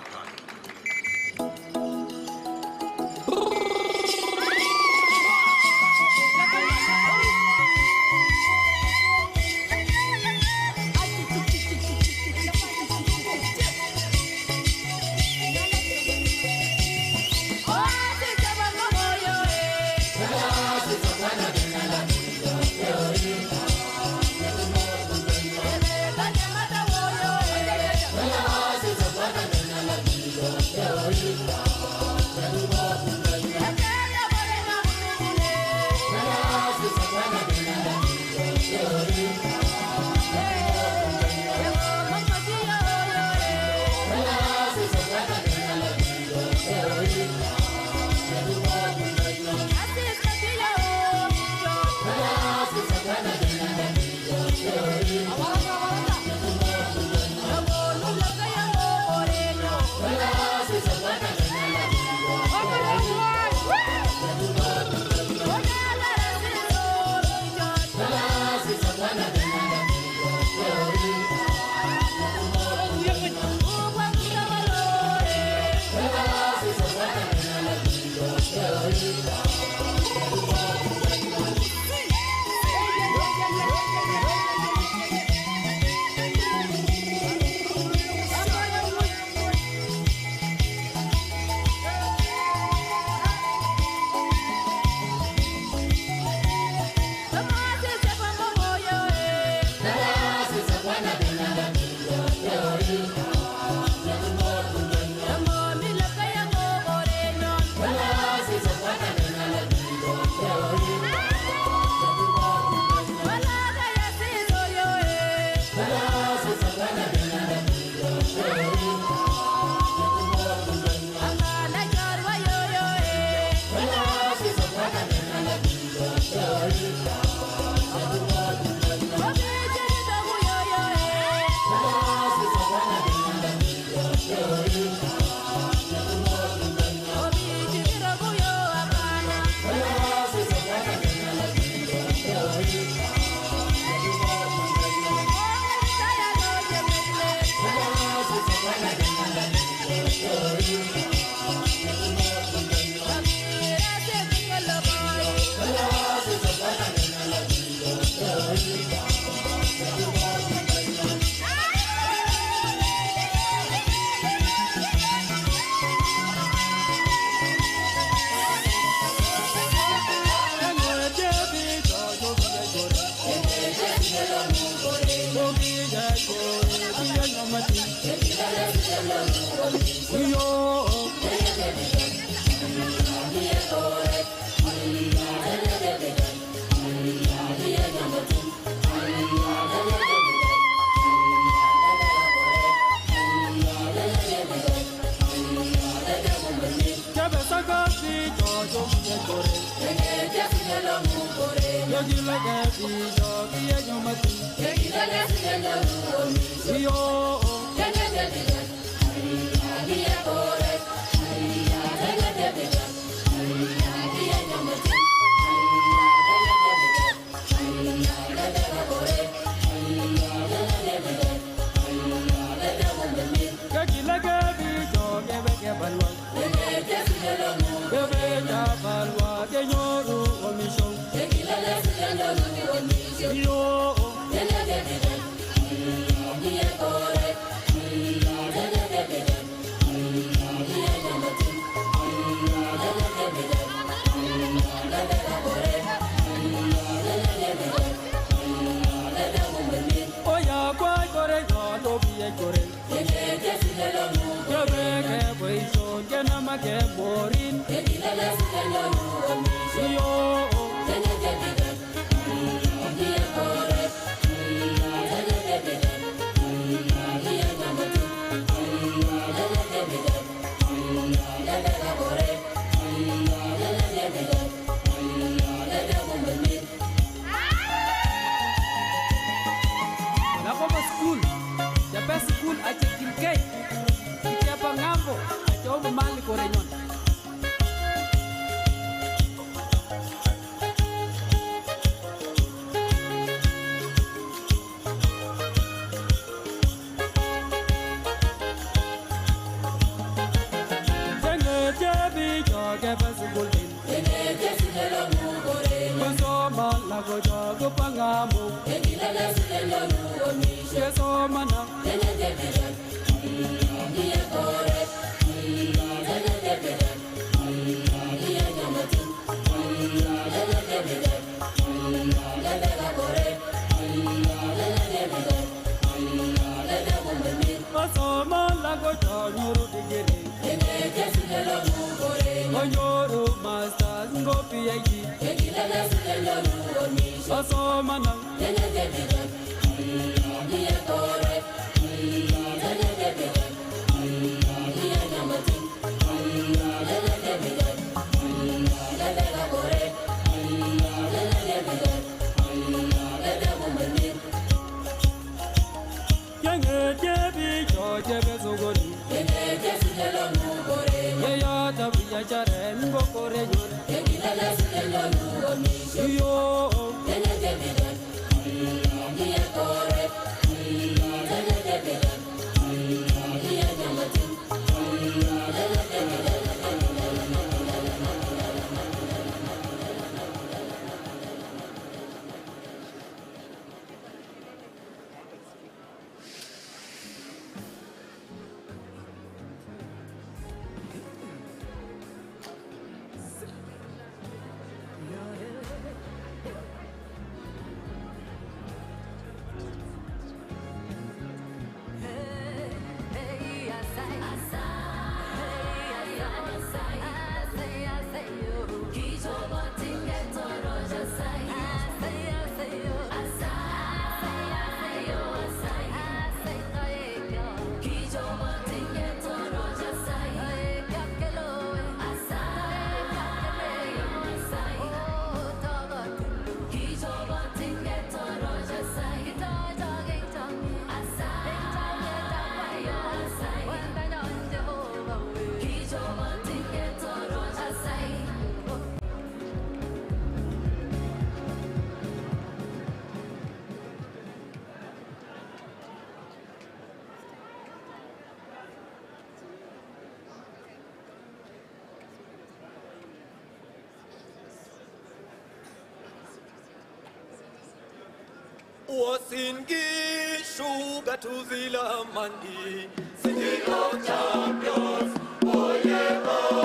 Speaker 9: Wasingishu gatuzila mandi, Sindio champions, oye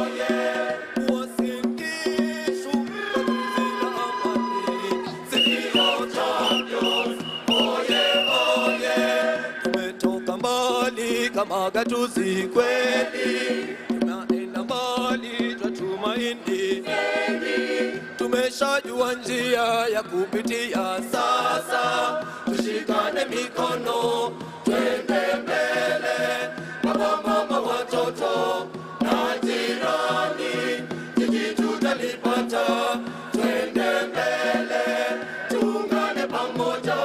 Speaker 9: oye. Wasingishu gatuzila mandi, Sindio champions, oye oye. Tumetoka mbali kama gatuzi kweli, tunaenda mbali twatumaini. Tumeshajua njia ya kupitia sasa, tushikane mikono, twende mbele. Baba, mama, watoto na jirani, jiji tutalipata, twende mbele. Tuungane pamoja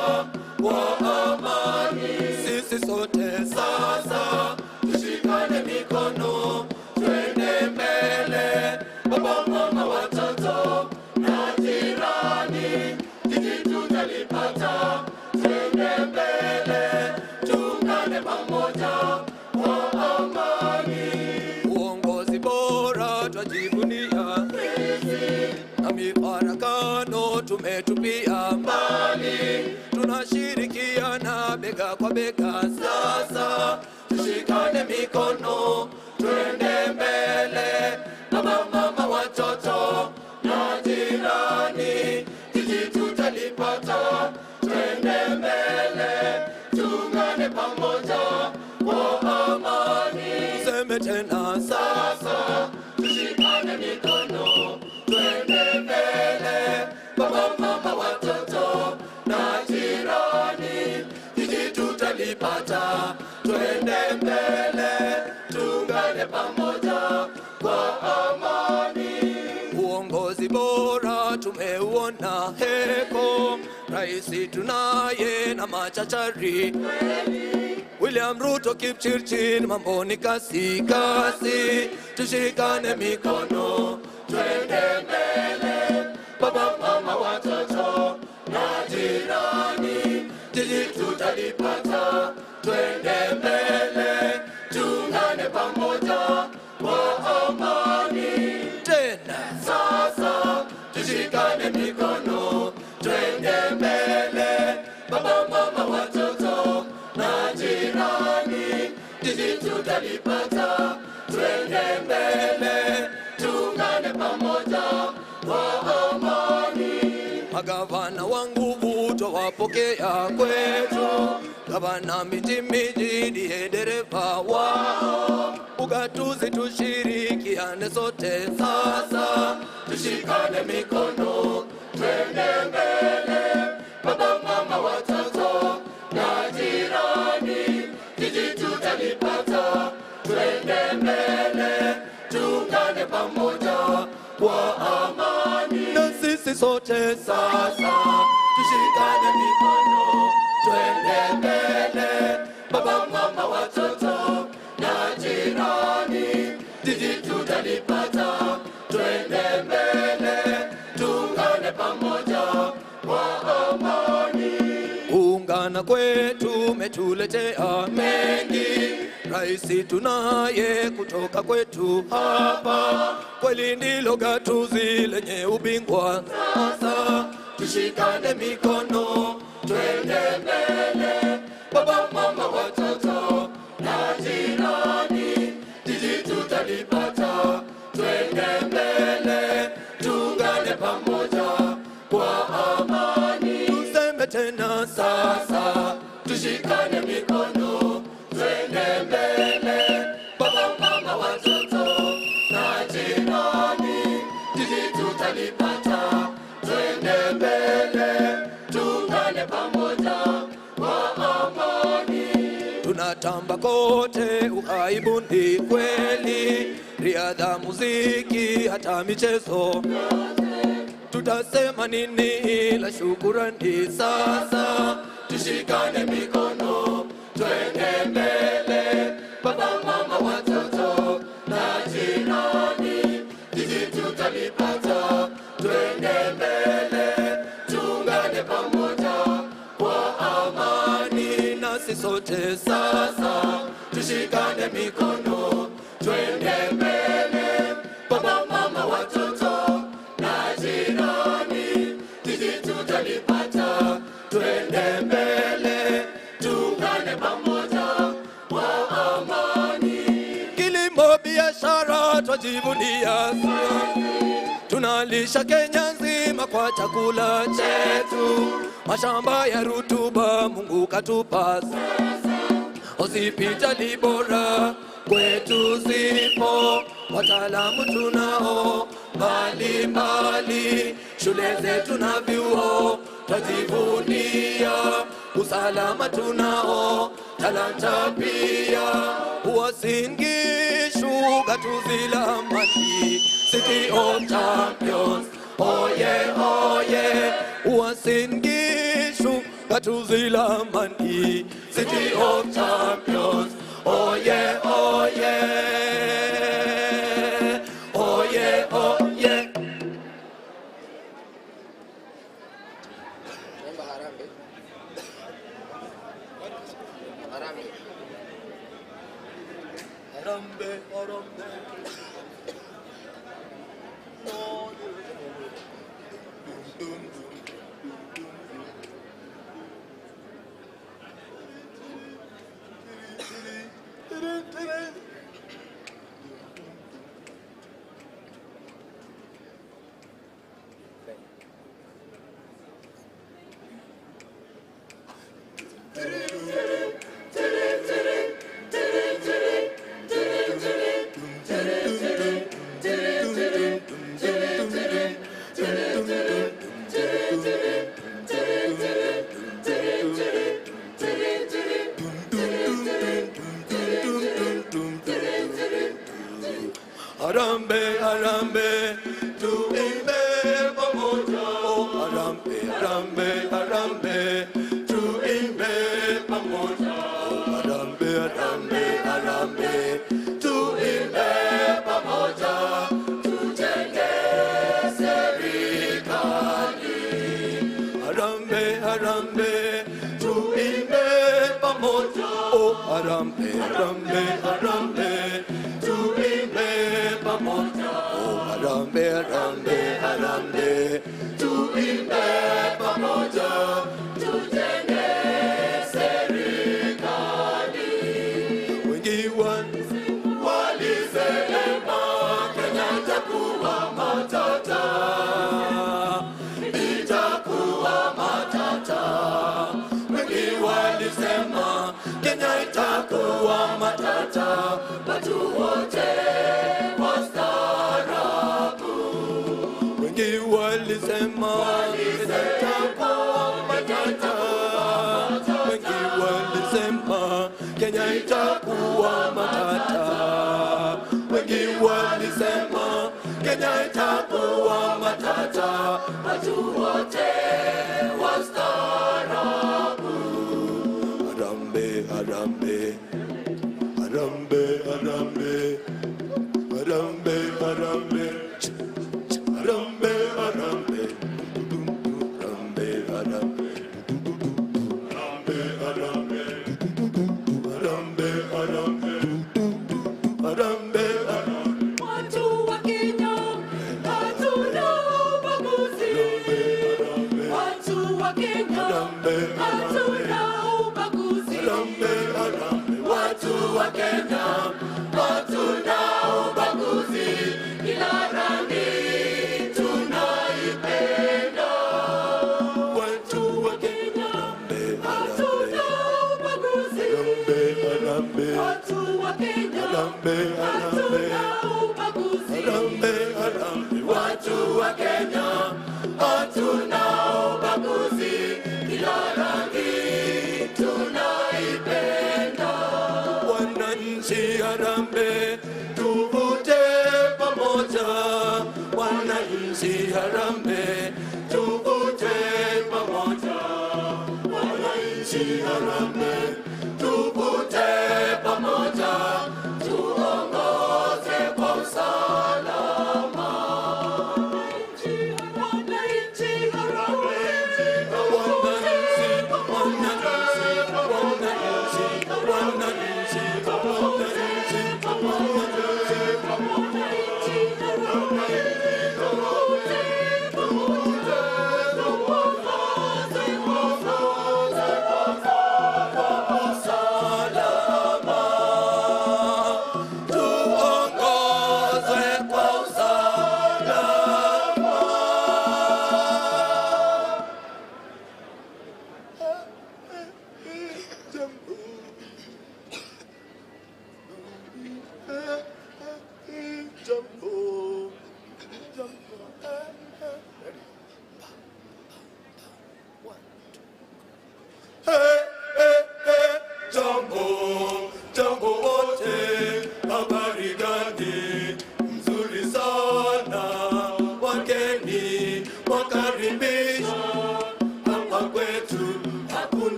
Speaker 9: kwa amani, sisi sote sasa, tushikane mikono, twende mbele. Baba, mama, watoto na jirani, jiji tutalipata, twende mbele. Tuungane pamoja kwa amani. Uongozi bora twajivunia, na mifarakano tumetupia mbali. Tunashirikiana bega kwa bega sasa, tushikane mikono, twende mbele. Baba, mama, watoto na jirani, jiji tutalipata, twende mbele. Tuungane pamoja kwa amani. Tuseme tena sasa, tushikane mikono, twende mbele. Baba, mama, watoto na jirani, jiji tutalipata, twende mbele. Tuungane pamoja kwa amani. Uongozi bora tumeuona heko, raisi tunaye na machachari. William Ruto Kipchirchir, mambo ni kasi kasi. Tushikane mikono, twende mbele. Baba, mama, watoto na jirani, jiji tutalipata, twende mbele. Tuungane pamoja kwa amani. Tena sasa, tushikane mikono, twende mbele. Baba, mama, watoto na jirani, jiji tutalipata, twende mbele. Tuungane pamoja kwa amani. Magavana wa nguvu twawapokea kwetu, gavana Mitimiji ndiye dereva wao. Ugatuzi tushirikiane sote sasa, tushikane mikono, twende mbele. Baba, mama, watoto na jirani, jiji tutalipata, twende mbele. Tuungane pamoja kwa amani. Na sisi sote sasa, tushikane mikono, twende mbele. Baba, mama, watoto na jirani, jiji tutalipata, twende mbele. Tuungane pamoja kwa amani. Kuungana kwetu metuletea mengi, raisi tunaye kutoka kwetu hapa. Kweli ndilo gatuzi lenye ubingwa sasa, tushikane mikono, twende mbele. Baba, mama, watoto na jirani, jiji tutalipata, twende mbele. Tuungane pamoja kwa amani. Tuseme tena sasa, tushikane mikono, twende mbele. Baba, mama, watoto na jirani, jiji tutalipata, twende mbele. Tuungane pamoja kwa amani. Tunatamba kote uhaibuni kweli, riadha, muziki, hata michezo. Tutasema nini ila shukurani sasa, tushikane mikono, twende mbele. Baba, mama, watoto na jirani, jiji tutalipata, twende mbele. Tuungane pamoja kwa amani. Nasi sote sasa, tushikane mikono, twende mbele. Baba, mama, watoto na jirani, jiji tutalipata, twende twende mbele, tuungane pamoja kwa amani. Kilimo, biashara twajivunia, tunalisha Kenya nzima kwa chakula chetu. Mashamba ya rutuba Mungu katupa, hospitali bora kwetu zipo, wataalamu tunao mbalimbali, shule zetu na vyuo twajivunia, usalama tunao, talanta pia. Uasin Gishu gatuzi la Mati, City of Champions, oh yeah, oh yeah. Uasin Gishu gatuzi la Mati, City of Champions, oh yeah, oh yeah, oh yeah, oh yeah. Harambe, harambe. Harambe, harambe, tuimbe pamoja. Oh, harambe, harambe, harambe, tuimbe pamoja. Oh, harambe, harambe, harambe, tuimbe pamoja. Tujenge serikali. Harambe, harambe, tuimbe pamoja. Oh, harambe, harambe, harambe, tuimbe pamoja. Oh, harambe, harambe, harambe, tuimbe pamoja. Tujenge serikali. Wengi walisema Kenya itakuwa matata, itakuwa matata. Wengi walisema Kenya itakuwa matata, watu wote wastaarabu. Wengi walisema Kenya itakuwa matata, wengi walisema Kenya itakuwa matata, wengi walisema Kenya itakuwa matata, watu wote wastaarabu. Harambe, harambe, harambe, harambe, harambe, harambe, harambe, harambe, harambe, harambe, harambe, harambe, harambe, harambe, harambe. Watu wa Kenya hatuna ubaguzi. Watu wa Kenya hatuna ubaguzi. Watu wa Kenya hatuna ubaguzi, kila rangi tunaipenda. Watu wa Kenya hatuna ubaguzi. Watu wa Kenya hatuna ubaguzi. Watu wa Kenya hatuna ubaguzi, kila rangi tunaipenda. Wananchi harambe, tuvute pamoja. Wananchi harambe, tuvute pamoja. Wananchi harambe, tuvute pamoja. Tuongoze kwa usalama. Wananchi harambe,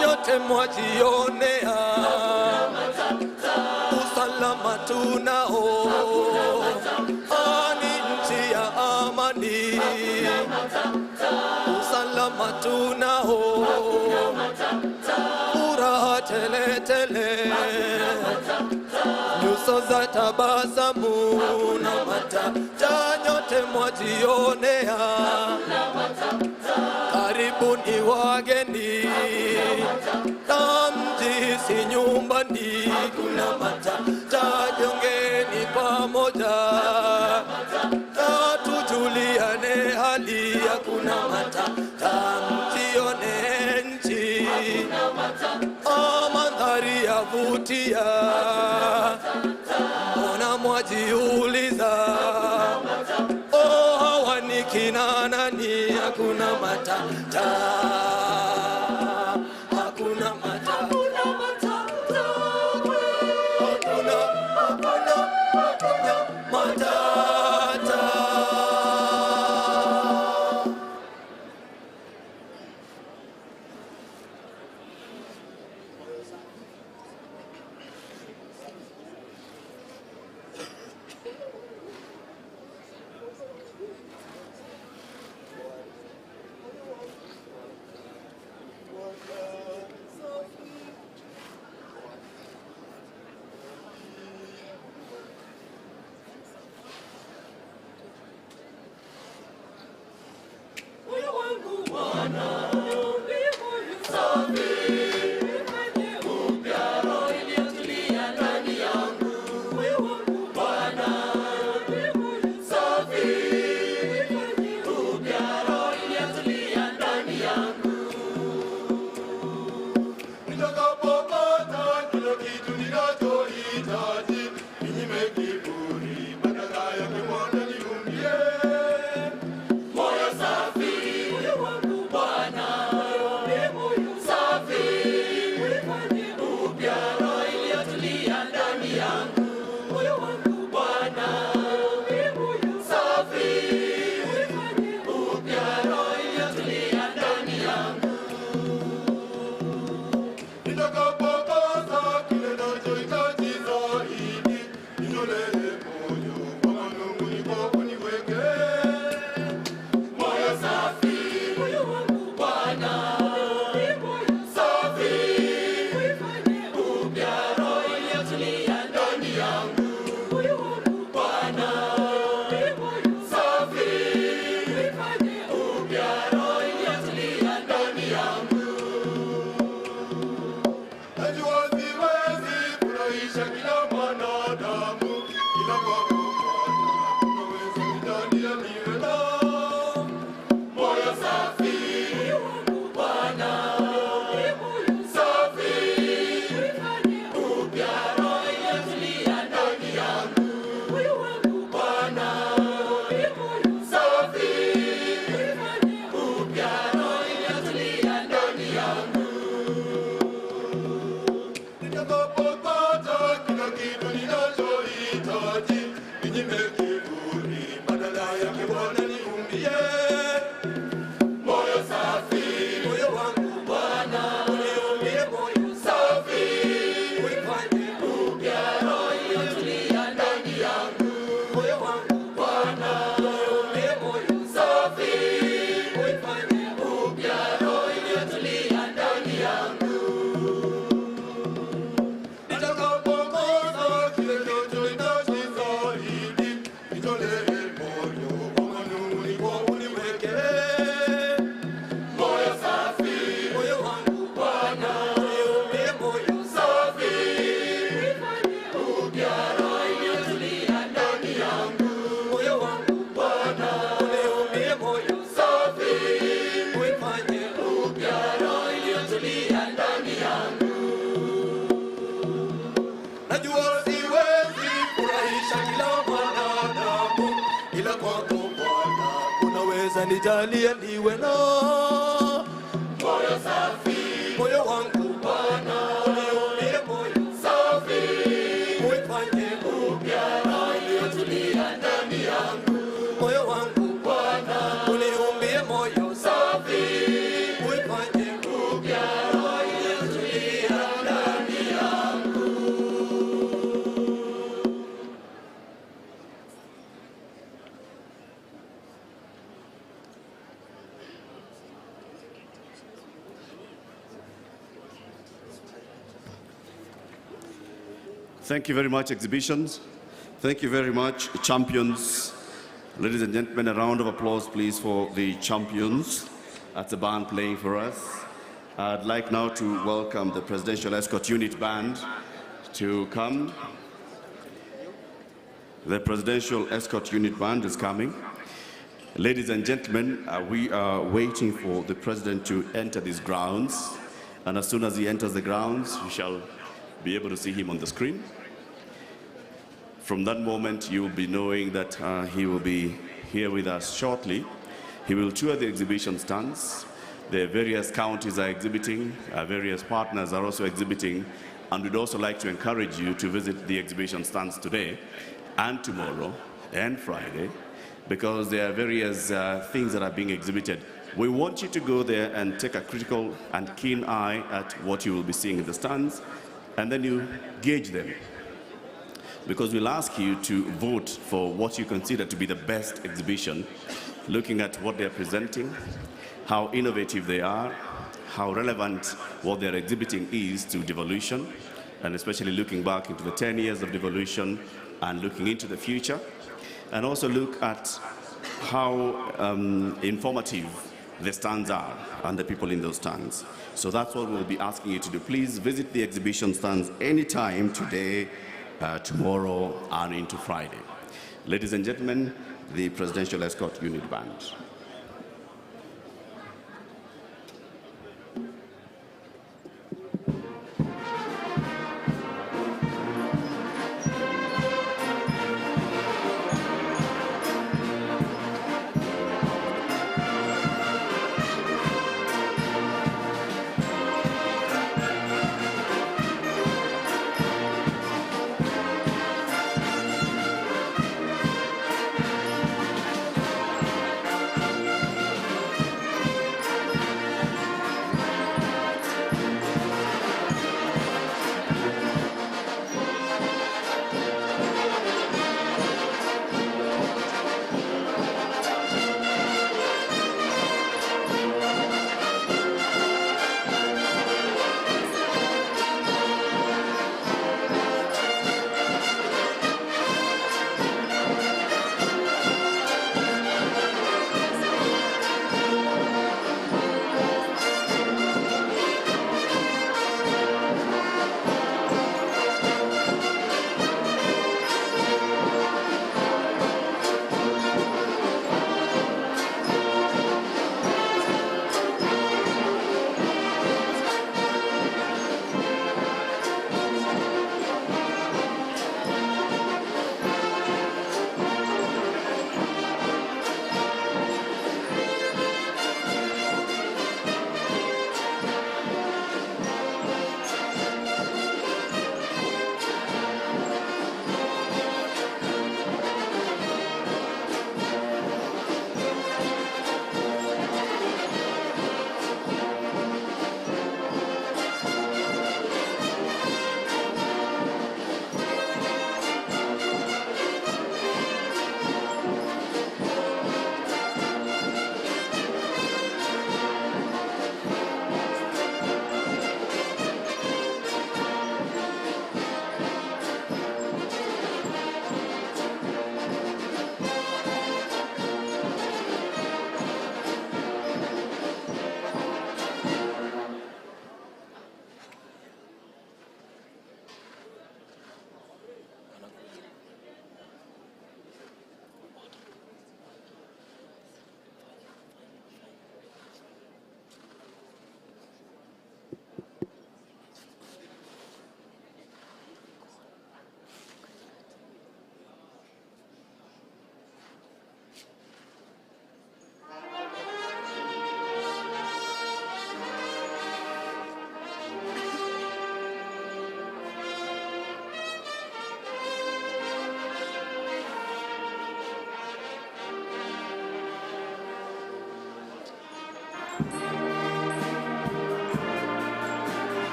Speaker 9: Nyote mwajionea usalama tunao, ni nchi ya amani. Usalama tunao, furaha tele tele, nyuso za tabasamu na matata. Nyote mwajionea, karibuni wageni, mji si nyumbani. Kuna matata, jongeni pamoja, tujuliane hali. Hakuna matata, mjione nchi, mandhari yavutia. Mbona mwajiuliza, hawa ni kina nani? Hakuna matata, hakuna matata, hakuna matata, hakuna matata. kwako Bwana, unaweza nijalie niwe na moyo safi, moyo wangu Bwana, uniumbie moyo safi, uifanye upya roho iliyotulia ndani yangu. Moyo wangu Bwana, uniumbie moyo safi, uifanye upya roho iliyotulia ndani yangu.
Speaker 12: Thank you very much, exhibitions. Thank you very much, champions. Ladies and gentlemen, a round of applause, please, for the champions. That's the band playing for us. I'd like now to welcome the Presidential Escort Unit Band to come. The Presidential Escort Unit Band is coming. Ladies and gentlemen, we are waiting for the President to enter these grounds. And as soon as he enters the grounds, you shall be able to see him on the screen. From that moment, you will be knowing that he will be here with us shortly. He will tour the exhibition stands. The various counties are exhibiting, various partners are also exhibiting, and we'd also like to encourage you to visit the exhibition stands today and tomorrow and Friday, because there are various things that are being exhibited. We want you to go there and take a critical and keen eye at what you will be seeing in the stands, and then you gauge them. Because we'll ask you to vote for what you consider to be the best exhibition, looking at what they're presenting, how innovative they are, how relevant what they're exhibiting is to devolution, and especially looking back into the 10 years of devolution and looking into the future, and also look at how informative the stands are and the people in those stands. So that's what we'll be asking you to do. Please visit the exhibition stands anytime today, tomorrow, and into Friday. Ladies and gentlemen, the Presidential Escort Unit Band.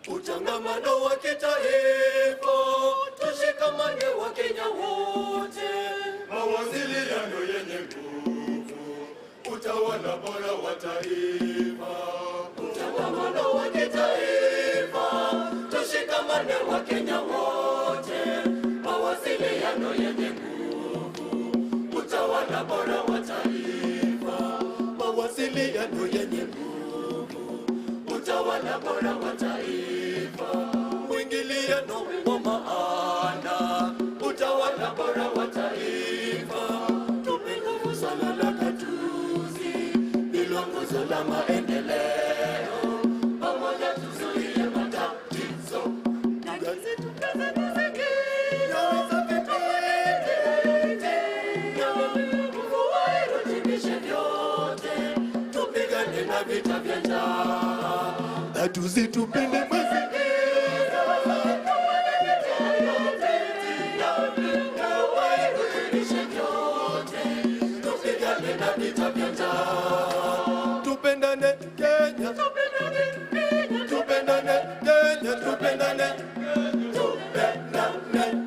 Speaker 9: Utangamano wa kitaifa, tushikamane wa Kenya wote, mawasiliano yenye nguvu, utawala bora wa taifa. Utangamano wa kitaifa, tushikamane wa Kenya wote, mawasiliano yenye nguvu, utawala bora wa taifa. Mawasiliano yenye nguvu, utawala bora wa taifa. Mwingiliano wa maana, utawala bora wa taifa. Tupe nguvu swala la gatuzi, hilo nguzo la maendeleo. Pamoja tuzuie matatizo, tugaze tukaze mazingira, mvua irutubishe vyote, tupigane na vita vya njaa. Gatuzi tupende mazingira, irutubishe vyote, tupigane na vita vya njaa. Tupendane Kenya, tupendane Kenya, tupendane Kenya, tupendane,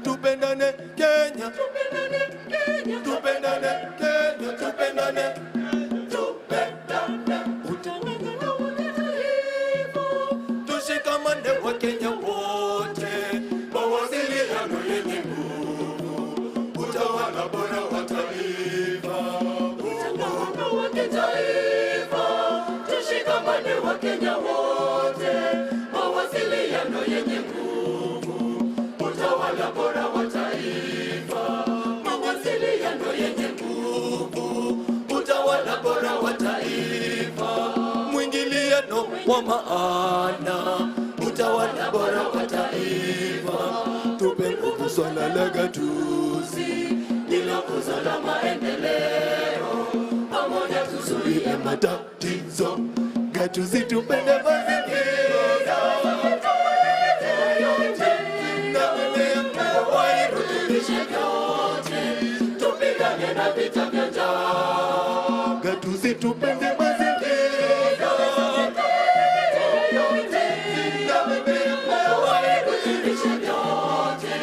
Speaker 9: tupendane Kenya, tupendane Kenya, tupendane Kenya, tupendane, tushikamane wa Kenya wote, mawasiliano yenye nguvu, utawala bora wa taifa. Utangamano wa kitaifa, tushikamane wa Kenya wote, mawasiliano yenye nguvu, utawala bora wa taifa. Mawasiliano yenye nguvu, utawala bora wa taifa. Mwingiliano wa maana, utawala bora wa taifa. Tupe nguvu swala la gatuzi, hilo nguzo la maendeleo. Pamoja tuzuie matatizo, gatuzi tupende mazingira, na mimea wairutubishe vyote, tupigane na vita vya njaa. Gatuzi tupende mazingira, na mimea wairutubishe vyote,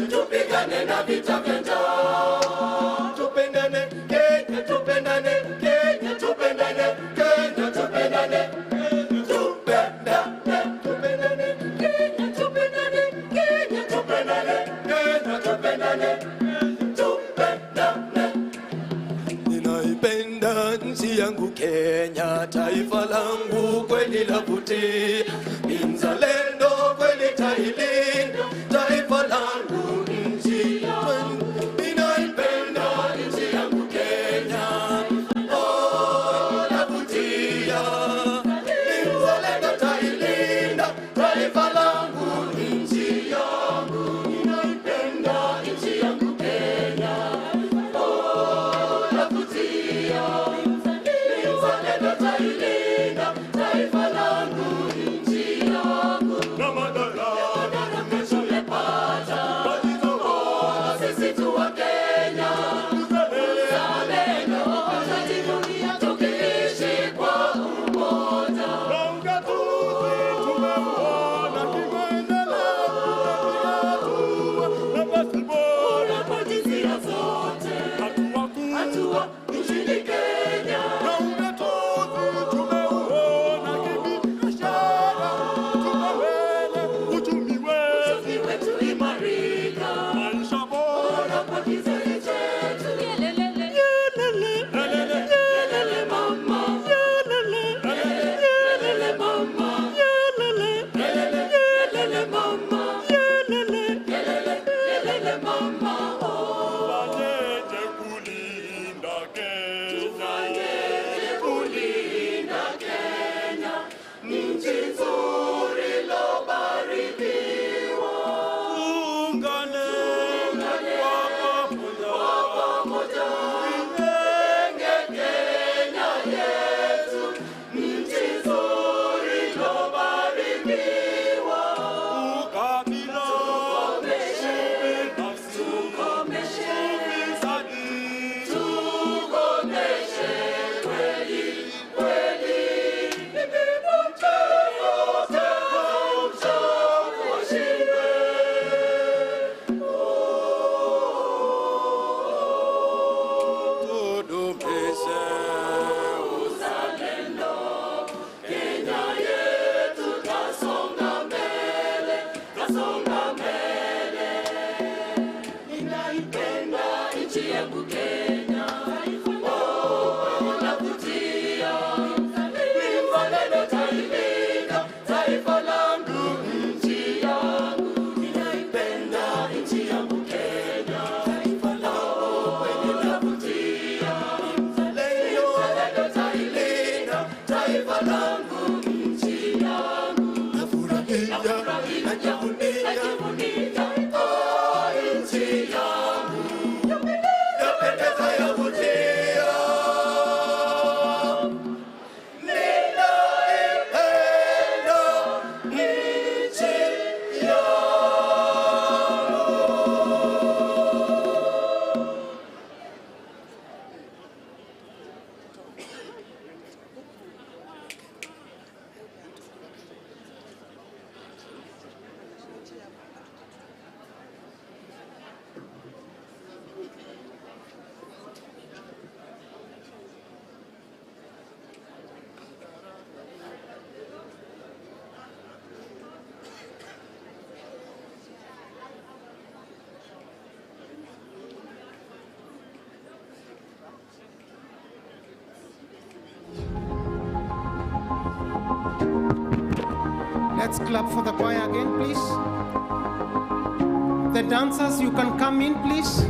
Speaker 9: tupigane na vita vya njaa. Tupendane Kenya, tupendane Kenya, tupendane Kenya, tupendane, tupendane Kenya, tupendane Kenya, tupendane Kenya, tupendane, tupendane. Ninaipenda nchi yangu Kenya, taifa langu kweli lavutia. Ni mzalendo kweli tailinda taifa langu nchi yangu. Ninaipenda nchi yangu Kenya, oh lavutia. Ni mzalendo tailinda taifa langu nchi yangu. Ninaipenda nchi yangu Kenya, oh lavutia. Ni mzalendo tailinda taifa langu nchi yangu. Na madaraka tumepata, oh sisi tu wa Kenya. Uzalendo tutajivunia tukiishi kwa umoja. Na ugatuzi tumeuona kimaendeleo, na basi bora kwa jinsia zote, hatua nchini Kenya. Na ugatuzi tumeuona
Speaker 3: Let's clap for the choir again, please. The dancers, you can come in, please.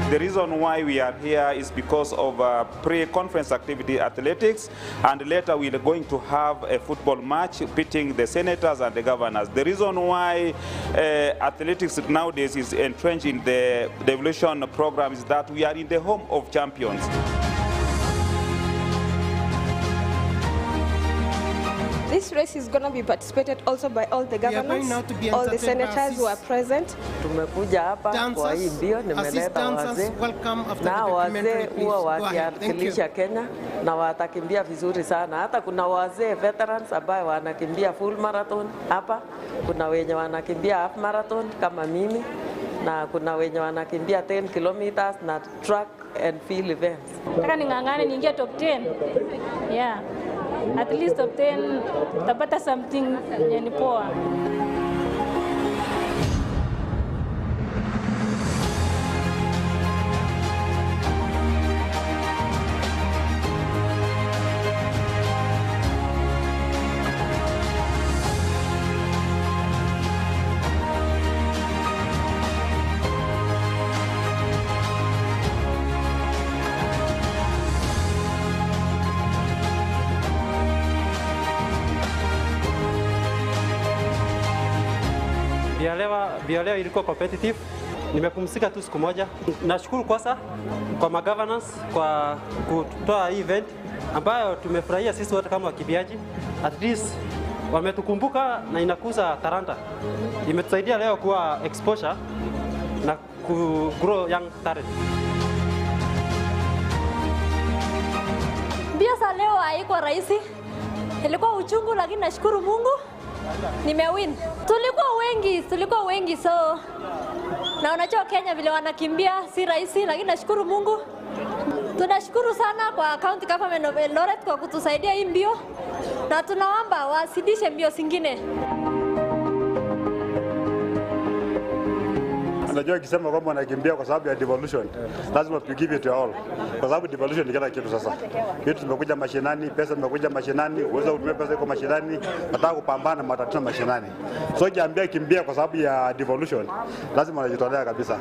Speaker 28: The reason why we are here is because of pre-conference activity athletics, and later we are going to have a football match pitting the senators and the governors. The reason why athletics nowadays is entrenched in the devolution program is that we are in the home of champions.
Speaker 1: This race is going to be participated also by all the governors, all the senators who are present.
Speaker 2: Tumekuja hapa kwa hii mbio, nimeleta wazee na wazee huwa wakiwakilisha Kenya na watakimbia vizuri sana. Hata kuna wazee veterans ambao wanakimbia full marathon hapa, kuna wenye wanakimbia half marathon kama mimi, na kuna wenye wanakimbia 10 kilometers na track and field events.
Speaker 4: Nataka ning'ang'ane niingie top 10. Yeah. At least top 10 tapata something yenye poa.
Speaker 5: Leo ilikuwa competitive. Nimepumzika tu siku moja. Nashukuru kwanza kwa magovernance kwa kutoa hii event ambayo tumefurahia sisi wote kama wakimbiaji. At least wametukumbuka na inakuza talanta. Imetusaidia leo kuwa exposure na ku grow young talent.
Speaker 6: Mbio za leo haikuwa rahisi. Ilikuwa uchungu, lakini nashukuru Mungu nimewin. Tulikuwa wengi so na unajua Kenya vile wanakimbia si rahisi, lakini nashukuru Mungu. Tunashukuru sana kwa county government of Eldoret kwa kutusaidia hii mbio, na tunaomba wasidishe mbio zingine.
Speaker 7: Unajua ukisema kwamba wanakimbia kwa sababu ya devolution, lazima we give it to all. Kwa sababu devolution ni kila kitu sasa. Vitu tumekuja mashinani, pesa imekuja mashinani, uwezo utumie pesa iko mashinani, nataka kupambana na matatizo mashinani. So ukiambia kimbia kwa sababu ya devolution, lazima wanajitolea kabisa.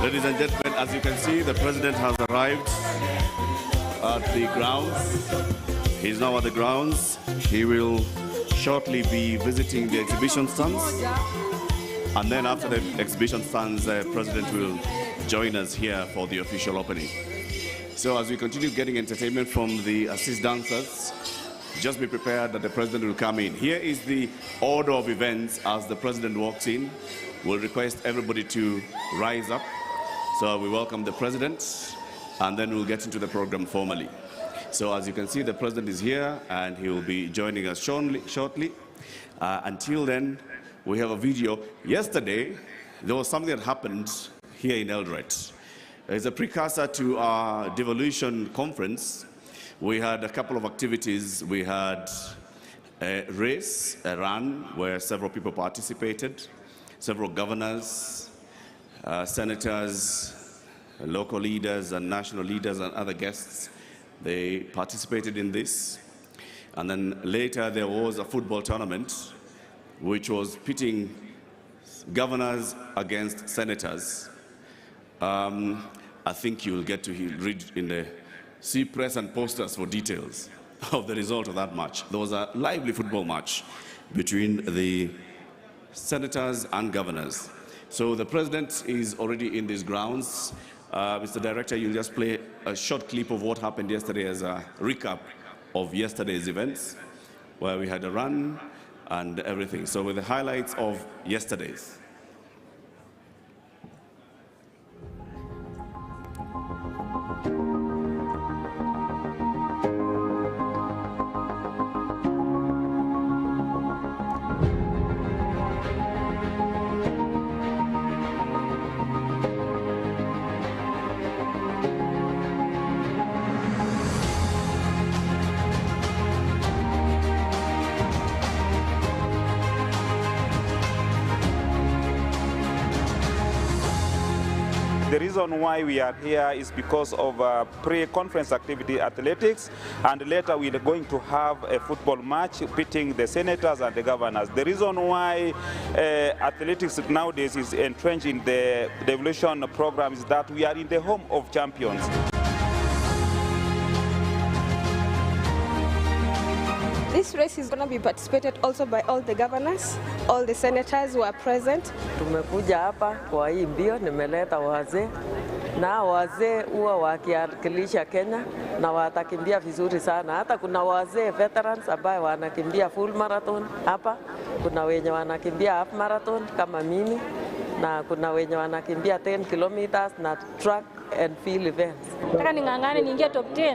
Speaker 12: Ladies and gentlemen, as you can see, the president has arrived at the grounds. He's now at the grounds. He will shortly be visiting the exhibition stands. And then after the exhibition stands, the president will join us here for the official opening. So as we continue getting entertainment from the assist dancers, just be prepared that the president will come in. Here is the order of events as the president walks in. We'll request everybody to rise up. So we welcome the president, and then we'll get into the program formally. So as you can see, the president is here, and he will be joining us shortly. Until then, we have a video. Yesterday, there was something that happened here in Eldoret. As a precursor to our Devolution conference, we had a couple of activities. We had a race, a run, where several people participated, several governors, senators, local leaders, and national leaders, and other guests. They participated in this. And then later, there was a football tournament, which was pitting governors against senators. I think you will get to read in the see press and posters for details of the result of that match. There was a lively football match between the senators and governors. So the president is already in these grounds. Mr. Director, you'll just play a short clip of what happened yesterday as a recap of yesterday's events, where we had a run and everything. So with the highlights of yesterday's.
Speaker 28: The reason why we are here is because of pre-conference activity athletics, and later we are going to have a football match pitting the senators and the governors. The reason why athletics nowadays is entrenched in the Devolution program is that we are in the home of champions.
Speaker 1: This race is going to be participated also by all the governors, all the senators who are present.
Speaker 2: Tumekuja hapa kwa hii mbio, nimeleta wazee na wazee huwa wakiwakilisha Kenya na watakimbia vizuri sana. Hata kuna wazee veterans ambao wanakimbia full marathon hapa, kuna wenye wanakimbia half marathon kama mimi, na kuna wenye wanakimbia 10 kilometers na track and field events.
Speaker 4: Nataka ning'ang'ane niingie top 10.